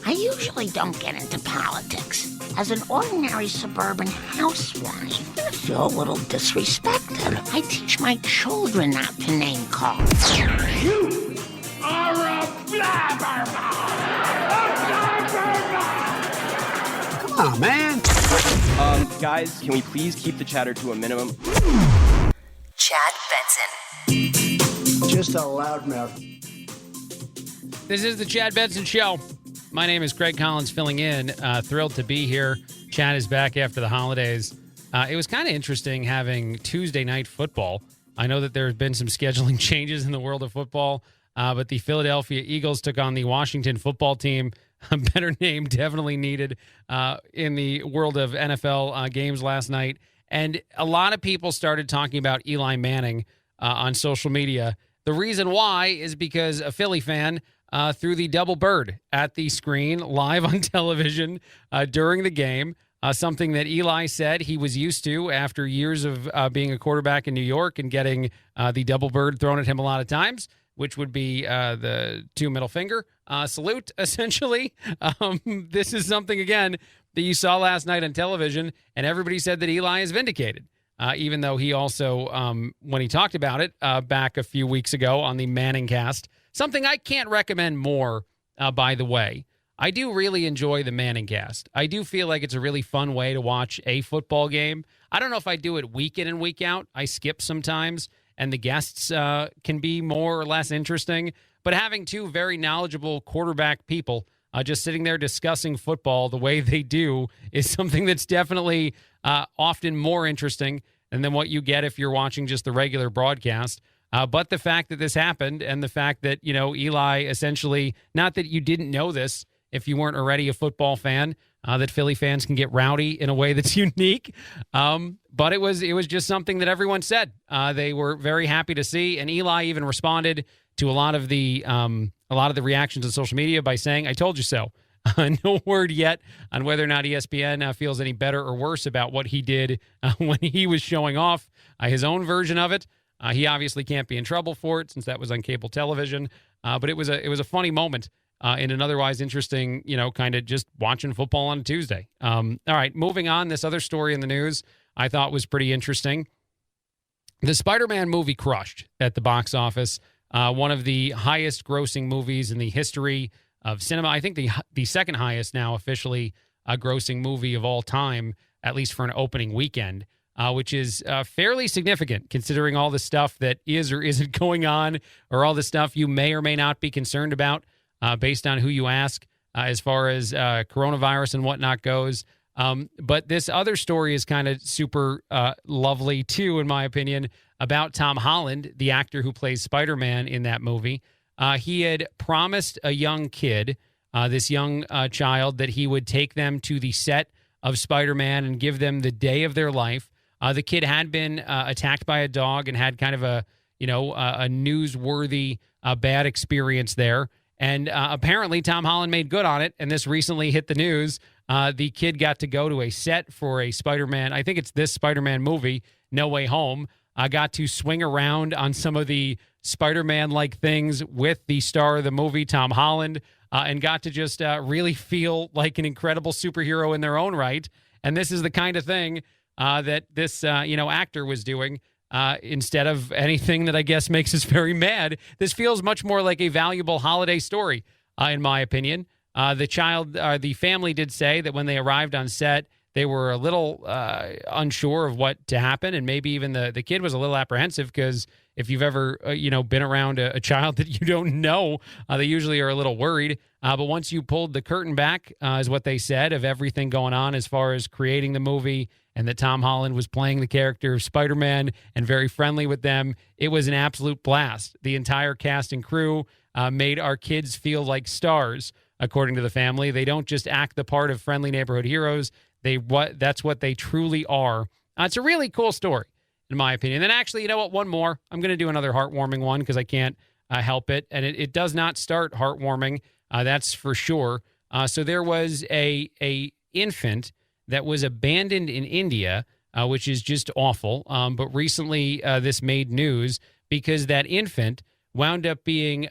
I usually don't get into politics. As an ordinary suburban housewife, I feel a little disrespected. I teach my children not to name call. You are a blabbermouth! Come on, man. Guys, can we please keep the chatter to a minimum? Chad Benson. Just a loudmouth. This is the Chad Benson Show. My name is Greg Collins filling in. Thrilled to be here. Chad is back after the holidays. It was kind of interesting having Tuesday night football. I know that there have been some scheduling changes in the world of football, but the Philadelphia Eagles took on the Washington football team. A better name definitely needed in the world of NFL games last night. And a lot of people started talking about Eli Manning on social media. The reason why is because a Philly fan threw the double bird at the screen live on television during the game, something that Eli said he was used to after years of being a quarterback in New York and getting the double bird thrown at him a lot of times, which would be the two middle finger salute, essentially. This is something, again, that you saw last night on television, and everybody said that Eli is vindicated, even though he also, when he talked about it back a few weeks ago on the Manning cast, something I can't recommend more, by the way. I do really enjoy the Manning cast. I do feel like it's a really fun way to watch a football game. I don't know if I do it week in and week out. I skip sometimes, and the guests can be more or less interesting. But having two very knowledgeable quarterback people just sitting there discussing football the way they do is something that's definitely often more interesting than what you get if you're watching just the regular broadcast. But the fact that this happened and the fact that, Eli essentially, not that you didn't know this if you weren't already a football fan, that Philly fans can get rowdy in a way that's unique. But it was just something that everyone said. They were very happy to see. And Eli even responded to a lot of the reactions on social media by saying, "I told you so." No word yet on whether or not ESPN feels any better or worse about what he did when he was showing off his own version of it. He obviously can't be in trouble for it since that was on cable television. But it was a funny moment in an otherwise interesting, kind of just watching football on a Tuesday. All right, moving on. This other story in the news I thought was pretty interesting. The Spider-Man movie crushed at the box office. One of the highest grossing movies in the history of cinema. I think the second highest now officially grossing movie of all time, at least for an opening weekend. Which is fairly significant considering all the stuff that is or isn't going on, or all the stuff you may or may not be concerned about based on who you ask as far as coronavirus and whatnot goes. But this other story is kind of super lovely, too, in my opinion, about Tom Holland, the actor who plays Spider-Man in that movie. He had promised a young kid, this young child, that he would take them to the set of Spider-Man and give them the day of their life. The kid had been attacked by a dog and had kind of a newsworthy bad experience there. And apparently Tom Holland made good on it. And this recently hit the news. The kid got to go to a set for a Spider-Man. I think it's this Spider-Man movie, No Way Home. Got to swing around on some of the Spider-Man-like things with the star of the movie, Tom Holland, and got to just really feel like an incredible superhero in their own right. And this is the kind of thing that this, actor was doing instead of anything that I guess makes us very mad. This feels much more like a valuable holiday story, in my opinion. The family did say that when they arrived on set, they were a little unsure of what to happen, and maybe even the kid was a little apprehensive because if you've ever, been around a child that you don't know, they usually are a little worried. But once you pulled the curtain back, is what they said, of everything going on as far as creating the movie and that Tom Holland was playing the character of Spider-Man and very friendly with them. It was an absolute blast. The entire cast and crew made our kids feel like stars, according to the family. They don't just act the part of friendly neighborhood heroes. That's what they truly are. It's a really cool story, in my opinion. And actually, you know what? One more. I'm going to do another heartwarming one because I can't help it. And it does not start heartwarming. That's for sure. So there was a infant that was abandoned in India, which is just awful. But recently, this made news because that infant wound up being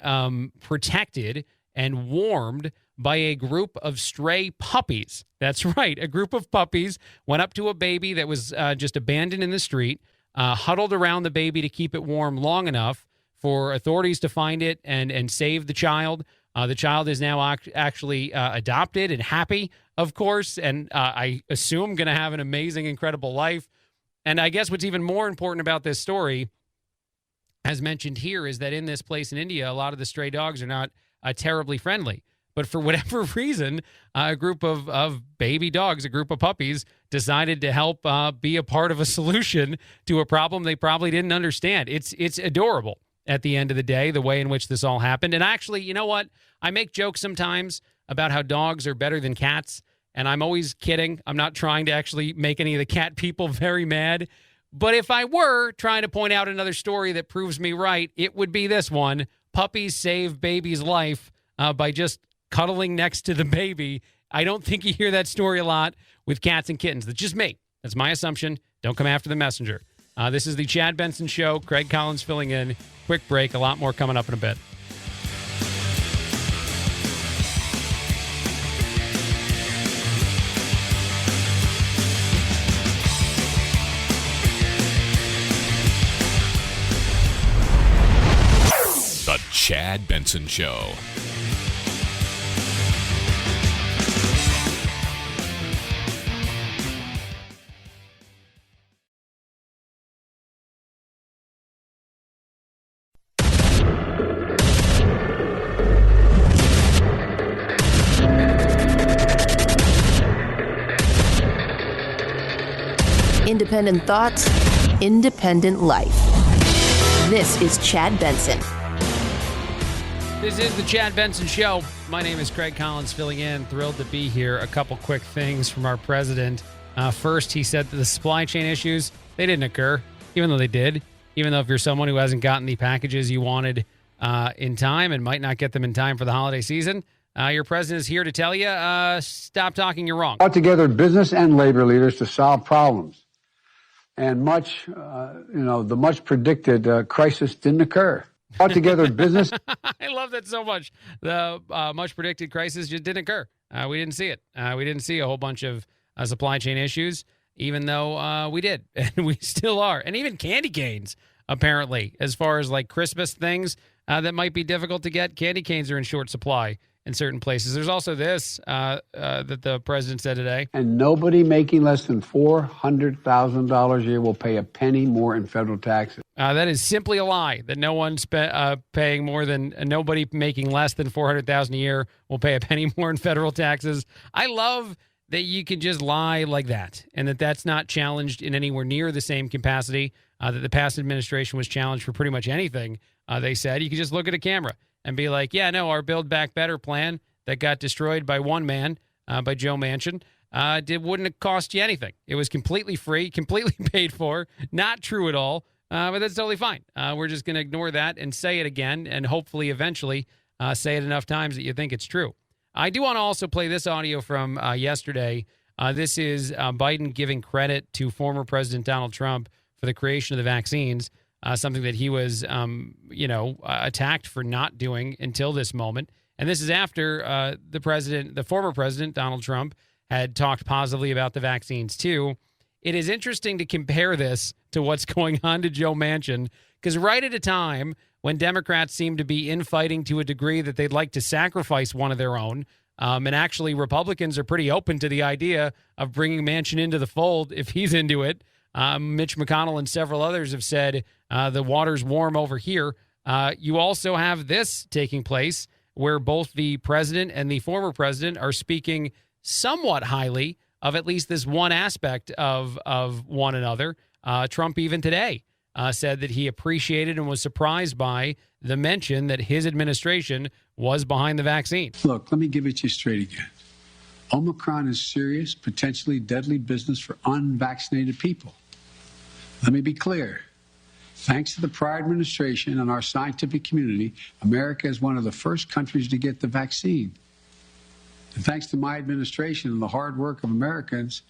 protected and warmed by a group of stray puppies. That's right. A group of puppies went up to a baby that was just abandoned in the street, huddled around the baby to keep it warm long enough for authorities to find it and save the child. The child is now actually adopted and happy, of course, and I assume going to have an amazing, incredible life. And I guess what's even more important about this story, as mentioned here, is that in this place in India, a lot of the stray dogs are not terribly friendly. But for whatever reason, a group of baby dogs, a group of puppies, decided to help be a part of a solution to a problem they probably didn't understand. It's adorable at the end of the day, the way in which this all happened. And actually, you know what? I make jokes sometimes about how dogs are better than cats, and I'm always kidding. I'm not trying to actually make any of the cat people very mad. But if I were trying to point out another story that proves me right, it would be this one. Puppies save baby's life by just cuddling next to the baby. I don't think you hear that story a lot with cats and kittens. That's just me. That's my assumption. Don't come after the messenger. This is the Chad Benson Show. Craig Collins filling in. Quick break. A lot more coming up in a bit. The Chad Benson Show. Independent thoughts, independent life. This is Chad Benson. This is the Chad Benson Show. My name is Craig Collins filling in. Thrilled to be here. A couple quick things from our president. First, he said that the supply chain issues, they didn't occur, even though they did. Even though if you're someone who hasn't gotten the packages you wanted in time and might not get them in time for the holiday season, your president is here to tell you, stop talking, you're wrong. Brought together business and labor leaders to solve problems. And the much predicted crisis didn't occur. Brought together business. I love that so much. The much predicted crisis just didn't occur. We didn't see it. We didn't see a whole bunch of supply chain issues, even though we did, and we still are. And even candy canes, apparently, as far as like Christmas things that might be difficult to get, candy canes are in short supply in certain places. There's also this that the president said today. And nobody making less than $400,000 a year will pay a penny more in federal taxes. That is simply a lie. That no one's paying more than nobody making less than $400,000 a year will pay a penny more in federal taxes. I love that you can just lie like that, and that's not challenged in anywhere near the same capacity that the past administration was challenged for pretty much anything. They said you could just look at a camera and be like, yeah, no, our Build Back Better plan that got destroyed by one man, by Joe Manchin, wouldn't have cost you anything. It was completely free, completely paid for, not true at all, but that's totally fine. We're just going to ignore that and say it again, and hopefully eventually say it enough times that you think it's true. I do want to also play this audio from yesterday. This is Biden giving credit to former President Donald Trump for the creation of the vaccines. Something that he was, attacked for not doing until this moment. And this is after the former president, Donald Trump, had talked positively about the vaccines, too. It is interesting to compare this to what's going on to Joe Manchin, because right at a time when Democrats seem to be infighting to a degree that they'd like to sacrifice one of their own, and actually Republicans are pretty open to the idea of bringing Manchin into the fold if he's into it. Mitch McConnell and several others have said the water's warm over here. You also have this taking place where both the president and the former president are speaking somewhat highly of at least this one aspect of one another. Trump even today said that he appreciated and was surprised by the mention that his administration was behind the vaccine. Look, let me give it to you straight again. Omicron is serious, potentially deadly business for unvaccinated people. Let me be clear. Thanks to the prior administration and our scientific community, America is one of the first countries to get the vaccine. And thanks to my administration and the hard work of Americans,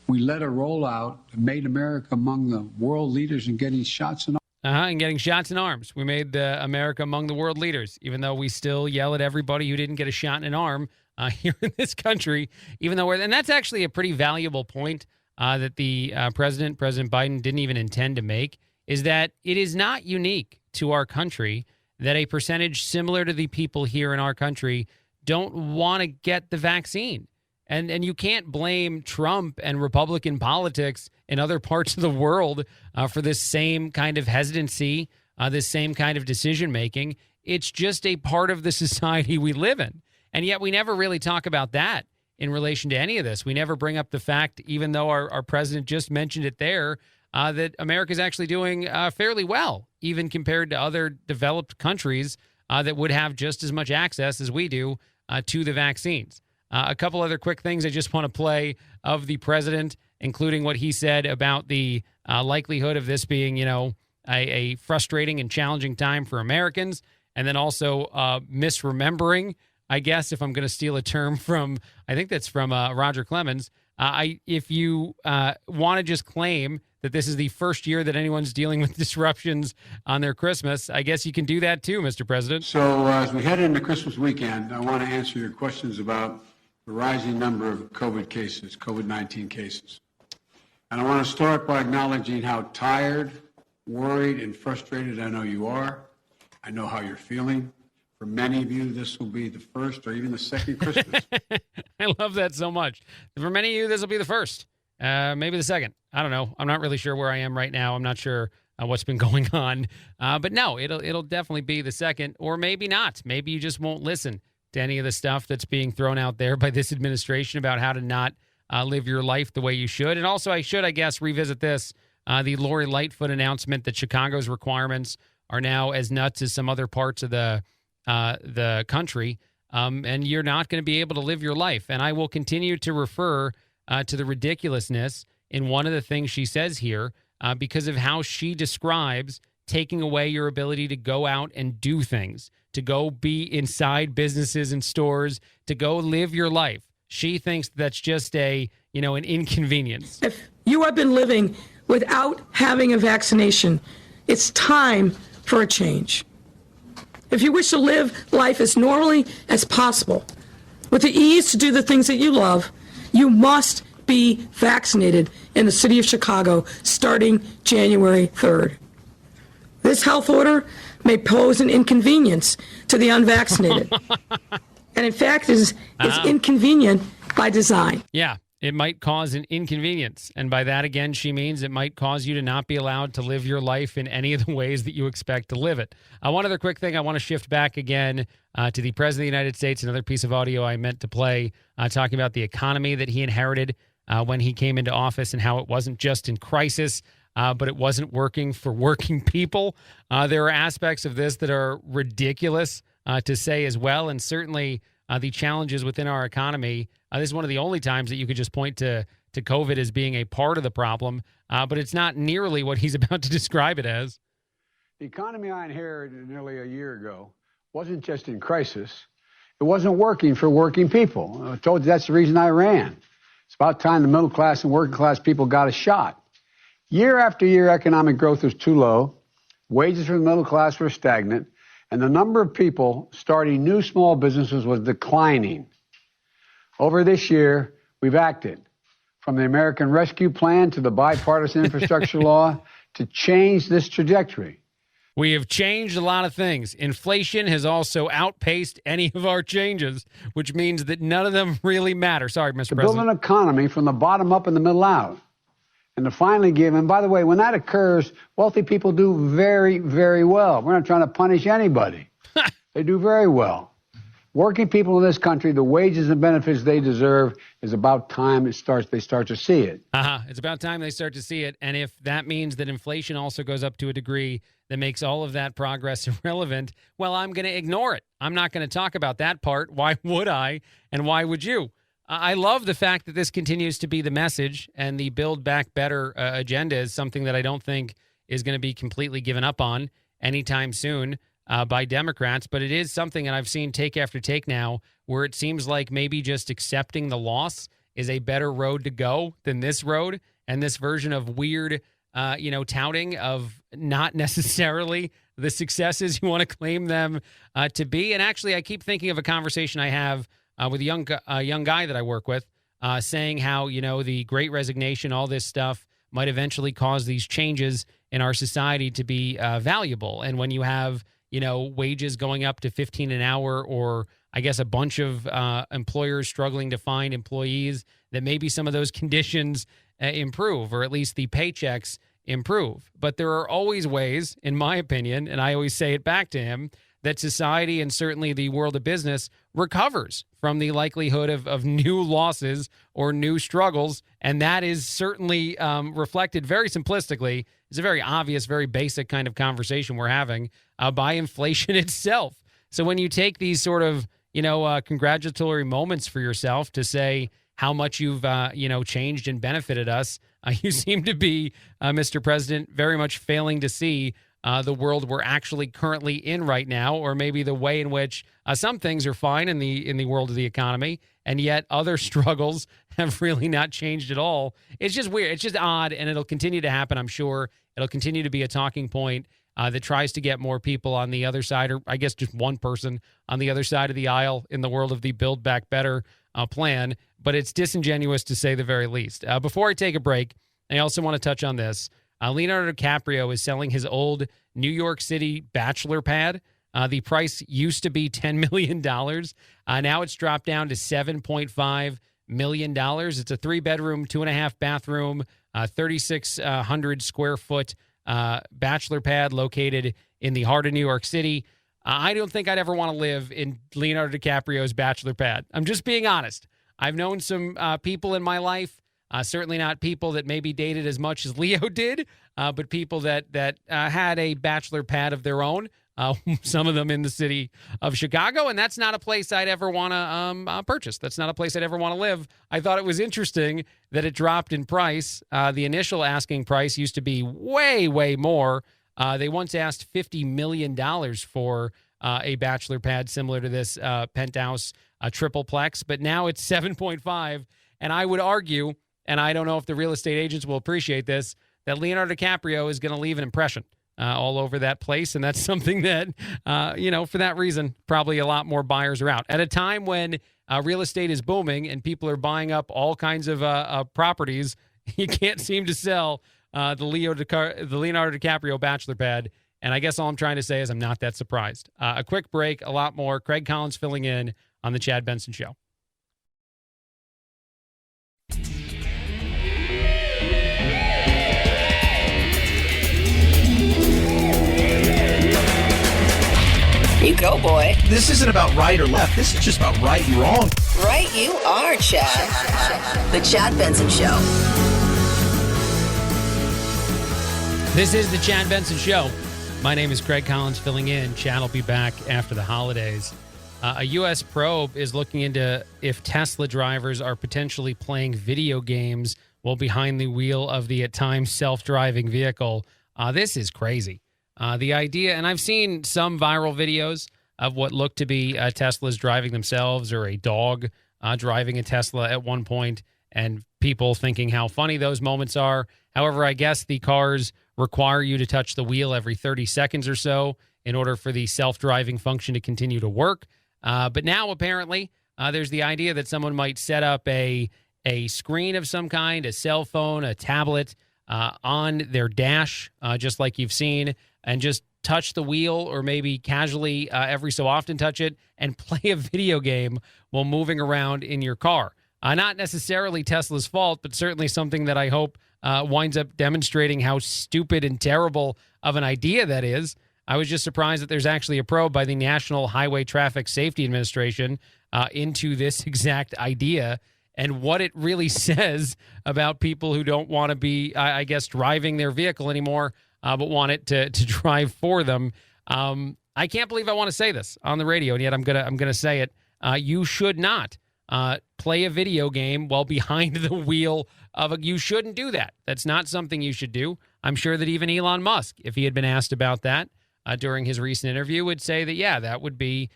we led a rollout that made America among the world leaders in getting shots in arms. And getting shots in arms. We made America among the world leaders, even though we still yell at everybody who didn't get a shot in an arm here in this country, even though and that's actually a pretty valuable point that the President Biden, didn't even intend to make, is that it is not unique to our country that a percentage similar to the people here in our country don't want to get the vaccine. And you can't blame Trump and Republican politics in other parts of the world for this same kind of hesitancy, this same kind of decision-making. It's just a part of the society we live in. And yet we never really talk about that in relation to any of this. We never bring up the fact, even though our president just mentioned it there, that America is actually doing fairly well, even compared to other developed countries that would have just as much access as we do to the vaccines. A couple other quick things I just want to play of the president, including what he said about the likelihood of this being, a frustrating and challenging time for Americans, and then also misremembering, I guess, if I'm going to steal a term from, I think that's from Roger Clemens. If you want to just claim that this is the first year that anyone's dealing with disruptions on their Christmas, I guess you can do that too, Mr. President. So as we head into Christmas weekend, I want to answer your questions about the rising number of COVID cases, COVID-19 cases. And I want to start by acknowledging how tired, worried, and frustrated I know you are. I know how you're feeling. For many of you, this will be the first or even the second Christmas. I love that so much. For many of you, this will be the first, maybe the second. I don't know. I'm not really sure where I am right now. I'm not sure what's been going on. But no, it'll definitely be the second, or maybe not. Maybe you just won't listen to any of the stuff that's being thrown out there by this administration about how to not live your life the way you should. And also, I guess, revisit this, the Lori Lightfoot announcement that Chicago's requirements are now as nuts as some other parts of the country, and you're not going to be able to live your life. And I will continue to refer to the ridiculousness in one of the things she says here because of how she describes taking away your ability to go out and do things, to go be inside businesses and stores, to go live your life. She thinks that's just an inconvenience. If you have been living without having a vaccination, it's time for a change. If you wish to live life as normally as possible, with the ease to do the things that you love, you must be vaccinated in the city of Chicago starting January 3rd. This health order may pose an inconvenience to the unvaccinated. And in fact, is inconvenient by design. Yeah, it might cause an inconvenience. And by that, again, she means it might cause you to not be allowed to live your life in any of the ways that you expect to live it. One other quick thing, I want to shift back again to the President of the United States, another piece of audio I meant to play, talking about the economy that he inherited when he came into office and how it wasn't just in crisis, but it wasn't working for working people. There are aspects of this that are ridiculous to say as well, and certainly the challenges within our economy. This is one of the only times that you could just point to COVID as being a part of the problem, but it's not nearly what he's about to describe it as. The economy I inherited nearly a year ago wasn't just in crisis. It wasn't working for working people. I told you that's the reason I ran. It's about time the middle class and working class people got a shot. Year after year, economic growth was too low. Wages for the middle class were stagnant. And the number of people starting new small businesses was declining. Over this year, we've acted, from the American Rescue Plan to the bipartisan infrastructure law, to change this trajectory. We have changed a lot of things. Inflation has also outpaced any of our changes, which means that none of them really matter. Sorry, Mr. President. To build an economy from the bottom up and the middle out. And to finally give, and by the way, when that occurs, wealthy people do very, very well. We're not trying to punish anybody. They do very well. Working people in this country, the wages and benefits they deserve, is about time they start to see it. It's about time they start to see it. And if that means that inflation also goes up to a degree that makes all of that progress irrelevant, well, I'm going to ignore it. I'm not going to talk about that part. Why would I? And why would you? I love the fact that this continues to be the message, and the Build Back Better agenda is something that I don't think is going to be completely given up on anytime soon by Democrats. But it is something that I've seen take after take now, where it seems like maybe just accepting the loss is a better road to go than this road, and this version of weird, touting of not necessarily the successes you want to claim them to be. And actually, I keep thinking of a conversation I have with a young guy that I work with, saying how, the Great Resignation, all this stuff might eventually cause these changes in our society to be valuable. And when you have, wages going up to $15 an hour, or I guess a bunch of employers struggling to find employees, that maybe some of those conditions improve, or at least the paychecks improve. But there are always ways, in my opinion, and I always say it back to him, that society and certainly the world of business recovers from the likelihood of new losses or new struggles. And that is certainly reflected very simplistically. It's a very obvious, very basic kind of conversation we're having by inflation itself. So when you take these sort of, congratulatory moments for yourself to say how much you've, changed and benefited us, you seem to be, Mr. President, very much failing to see the world we're actually currently in right now, or maybe the way in which some things are fine in the world of the economy, and yet other struggles have really not changed at all. It's just weird. It's just odd, and it'll continue to happen, I'm sure. It'll continue to be a talking point that tries to get more people on the other side, or I guess just one person on the other side of the aisle in the world of the Build Back Better plan, but it's disingenuous to say the very least. Before I take a break, I also want to touch on this. Leonardo DiCaprio is selling his old New York City bachelor pad. The price used to be $10 million. Now it's dropped down to $7.5 million. It's a 3-bedroom, 2.5 bathroom, 3,600 square foot bachelor pad located in the heart of New York City. I don't think I'd ever want to live in Leonardo DiCaprio's bachelor pad. I'm just being honest. I've known some people in my life, certainly not people that maybe dated as much as Leo did, but people that had a bachelor pad of their own, some of them in the city of Chicago, and that's not a place I'd ever want to purchase. That's not a place I'd ever want to live. I thought it was interesting that it dropped in price. The initial asking price used to be way, way more. They once asked $50 million for a bachelor pad similar to this penthouse tripleplex, but now it's 7.5, and I would argue, and I don't know if the real estate agents will appreciate this, that Leonardo DiCaprio is going to leave an impression all over that place. And that's something that, for that reason, probably a lot more buyers are out. At a time when real estate is booming and people are buying up all kinds of properties, you can't seem to sell the Leonardo DiCaprio bachelor pad. And I guess all I'm trying to say is I'm not that surprised. A quick break, a lot more. Craig Collins filling in on the Chad Benson Show. You go, boy. This isn't about right or left. This is just about right and wrong. Right you are, Chad. The Chad Benson Show. This is the Chad Benson Show. My name is Craig Collins filling in. Chad will be back after the holidays. A U.S. probe is looking into if Tesla drivers are potentially playing video games while behind the wheel of the, at times, self-driving vehicle. This is crazy. The idea, and I've seen some viral videos of what look to be Teslas driving themselves, or a dog driving a Tesla at one point, and people thinking how funny those moments are. However, I guess the cars require you to touch the wheel every 30 seconds or so in order for the self-driving function to continue to work. But now, apparently, there's the idea that someone might set up a screen of some kind, a cell phone, a tablet, on their dash, just like you've seen, and just touch the wheel, or maybe casually every so often touch it, and play a video game while moving around in your car. Not necessarily Tesla's fault, but certainly something that I hope winds up demonstrating how stupid and terrible of an idea that is. I was just surprised that there's actually a probe by the National Highway Traffic Safety Administration into this exact idea and what it really says about people who don't want to be, I guess, driving their vehicle anymore, but want it to drive for them. I can't believe I want to say this on the radio, and yet I'm gonna say it. You should not play a video game while behind the wheel of you shouldn't do that. That's not something you should do. I'm sure that even Elon Musk, if he had been asked about that during his recent interview, would say that, yeah, that would be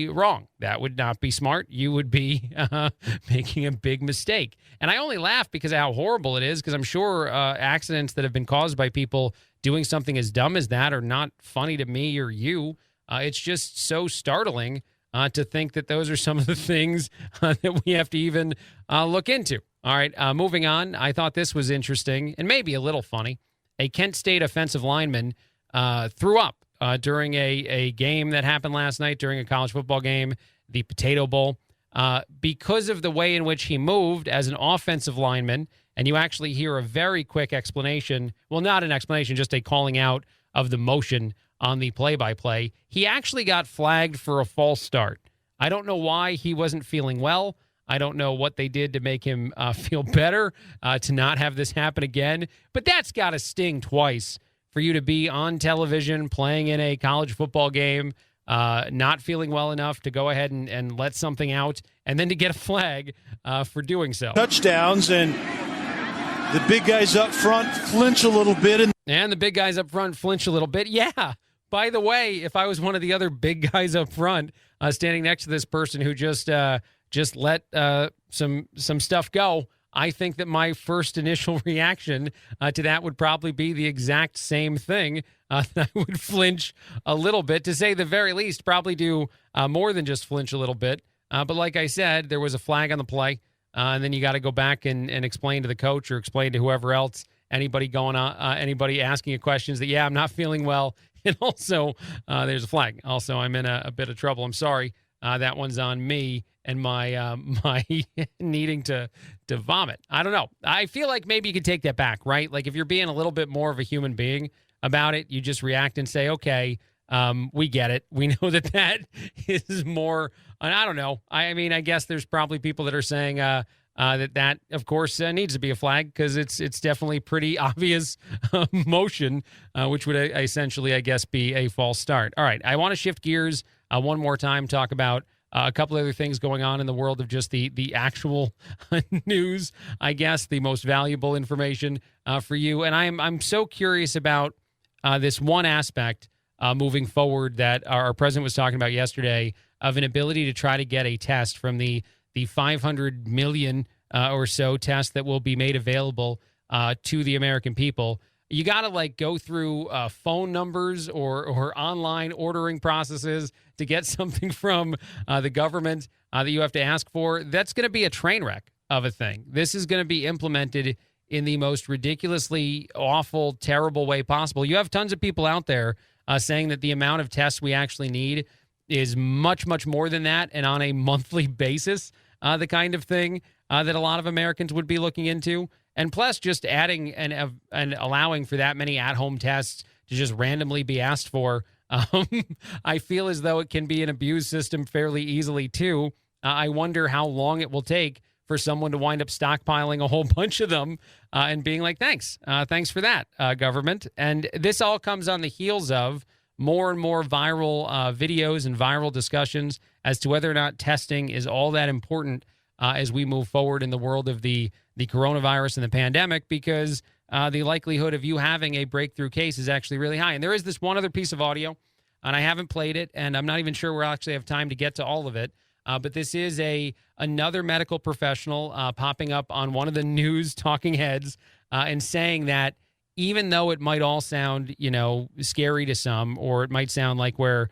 wrong. That would not be smart. You would be making a big mistake. And I only laugh because of how horrible it is, because I'm sure accidents that have been caused by people doing something as dumb as that are not funny to me or you. It's just so startling to think that those are some of the things that we have to even look into. All right, moving on. I thought this was interesting and maybe a little funny. A Kent State offensive lineman threw up during a game that happened last night during a college football game, the Potato Bowl, because of the way in which he moved as an offensive lineman. And you actually hear a very quick explanation. Well, not an explanation, just a calling out of the motion on the play-by-play. He actually got flagged for a false start. I don't know why he wasn't feeling well. I don't know what they did to make him feel better to not have this happen again. But that's got to sting twice for you to be on television playing in a college football game, not feeling well enough to go ahead and let something out, and then to get a flag for doing so. Touchdowns, and the big guys up front flinch a little bit. And the big guys up front flinch a little bit. Yeah. By the way, if I was one of the other big guys up front standing next to this person who just let some stuff go, I think that my first initial reaction to that would probably be the exact same thing. I would flinch a little bit, to say the very least, probably do more than just flinch a little bit. But like I said, there was a flag on the play, and then you got to go back and explain to the coach or explain to whoever else, anybody going on, anybody asking you questions that, yeah, I'm not feeling well. And also, there's a flag. Also, I'm in a bit of trouble. I'm sorry. That one's on me and my my needing to vomit. I don't know. I feel like maybe you could take that back, right? Like if you're being a little bit more of a human being about it, you just react and say, okay, we get it. We know that is more, and I don't know. I mean, I guess there's probably people that are saying that of course needs to be a flag because it's definitely pretty obvious motion, which would essentially, I guess, be a false start. All right, I want to shift gears one more time, talk about a couple other things going on in the world of just the actual news, I guess, the most valuable information for you. And I'm so curious about this one aspect moving forward that our president was talking about yesterday, of an ability to try to get a test from the 500 million or so tests that will be made available to the American people. You got to go through phone numbers or online ordering processes to get something from the government that you have to ask for. That's going to be a train wreck of a thing. This is going to be implemented in the most ridiculously awful, terrible way possible. You have tons of people out there saying that the amount of tests we actually need is much, much more than that, and on a monthly basis, the kind of thing that a lot of Americans would be looking into. And plus, just adding and allowing for that many at-home tests to just randomly be asked for, I feel as though it can be an abused system fairly easily, too. I wonder how long it will take for someone to wind up stockpiling a whole bunch of them and being like, thanks for that, government. And this all comes on the heels of more and more viral videos and viral discussions as to whether or not testing is all that important as we move forward in the world of the coronavirus and the pandemic, because the likelihood of you having a breakthrough case is actually really high. And there is this one other piece of audio, and I haven't played it, and I'm not even sure we'll actually have time to get to all of it. But this is another medical professional popping up on one of the news talking heads and saying that even though it might all sound, scary to some, or it might sound like we're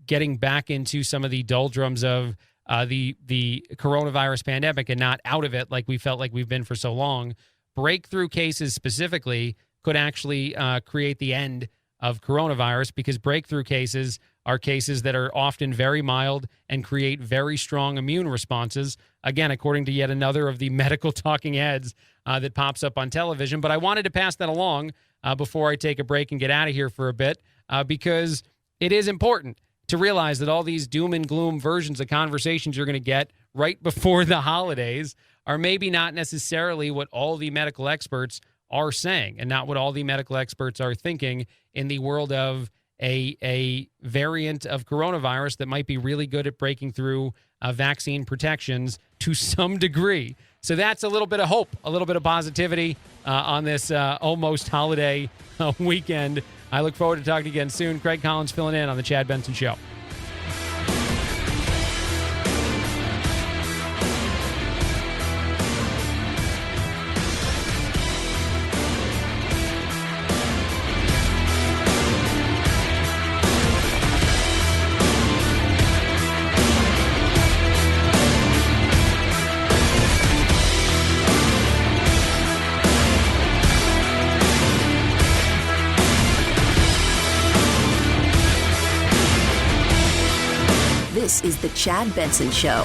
getting back into some of the doldrums of the coronavirus pandemic and not out of it like we felt like we've been for so long, breakthrough cases specifically could actually create the end of coronavirus, because breakthrough cases are cases that are often very mild and create very strong immune responses. Again, according to yet another of the medical talking heads that pops up on television. But I wanted to pass that along before I take a break and get out of here for a bit, because it is important to realize that all these doom and gloom versions of conversations you're going to get right before the holidays are maybe not necessarily what all the medical experts are saying, and not what all the medical experts are thinking in the world of a variant of coronavirus that might be really good at breaking through vaccine protections to some degree. So that's a little bit of hope, a little bit of positivity on this almost holiday weekend. I look forward to talking again soon. Craig Collins filling in on the Chad Benson Show. This is the Chad Benson Show.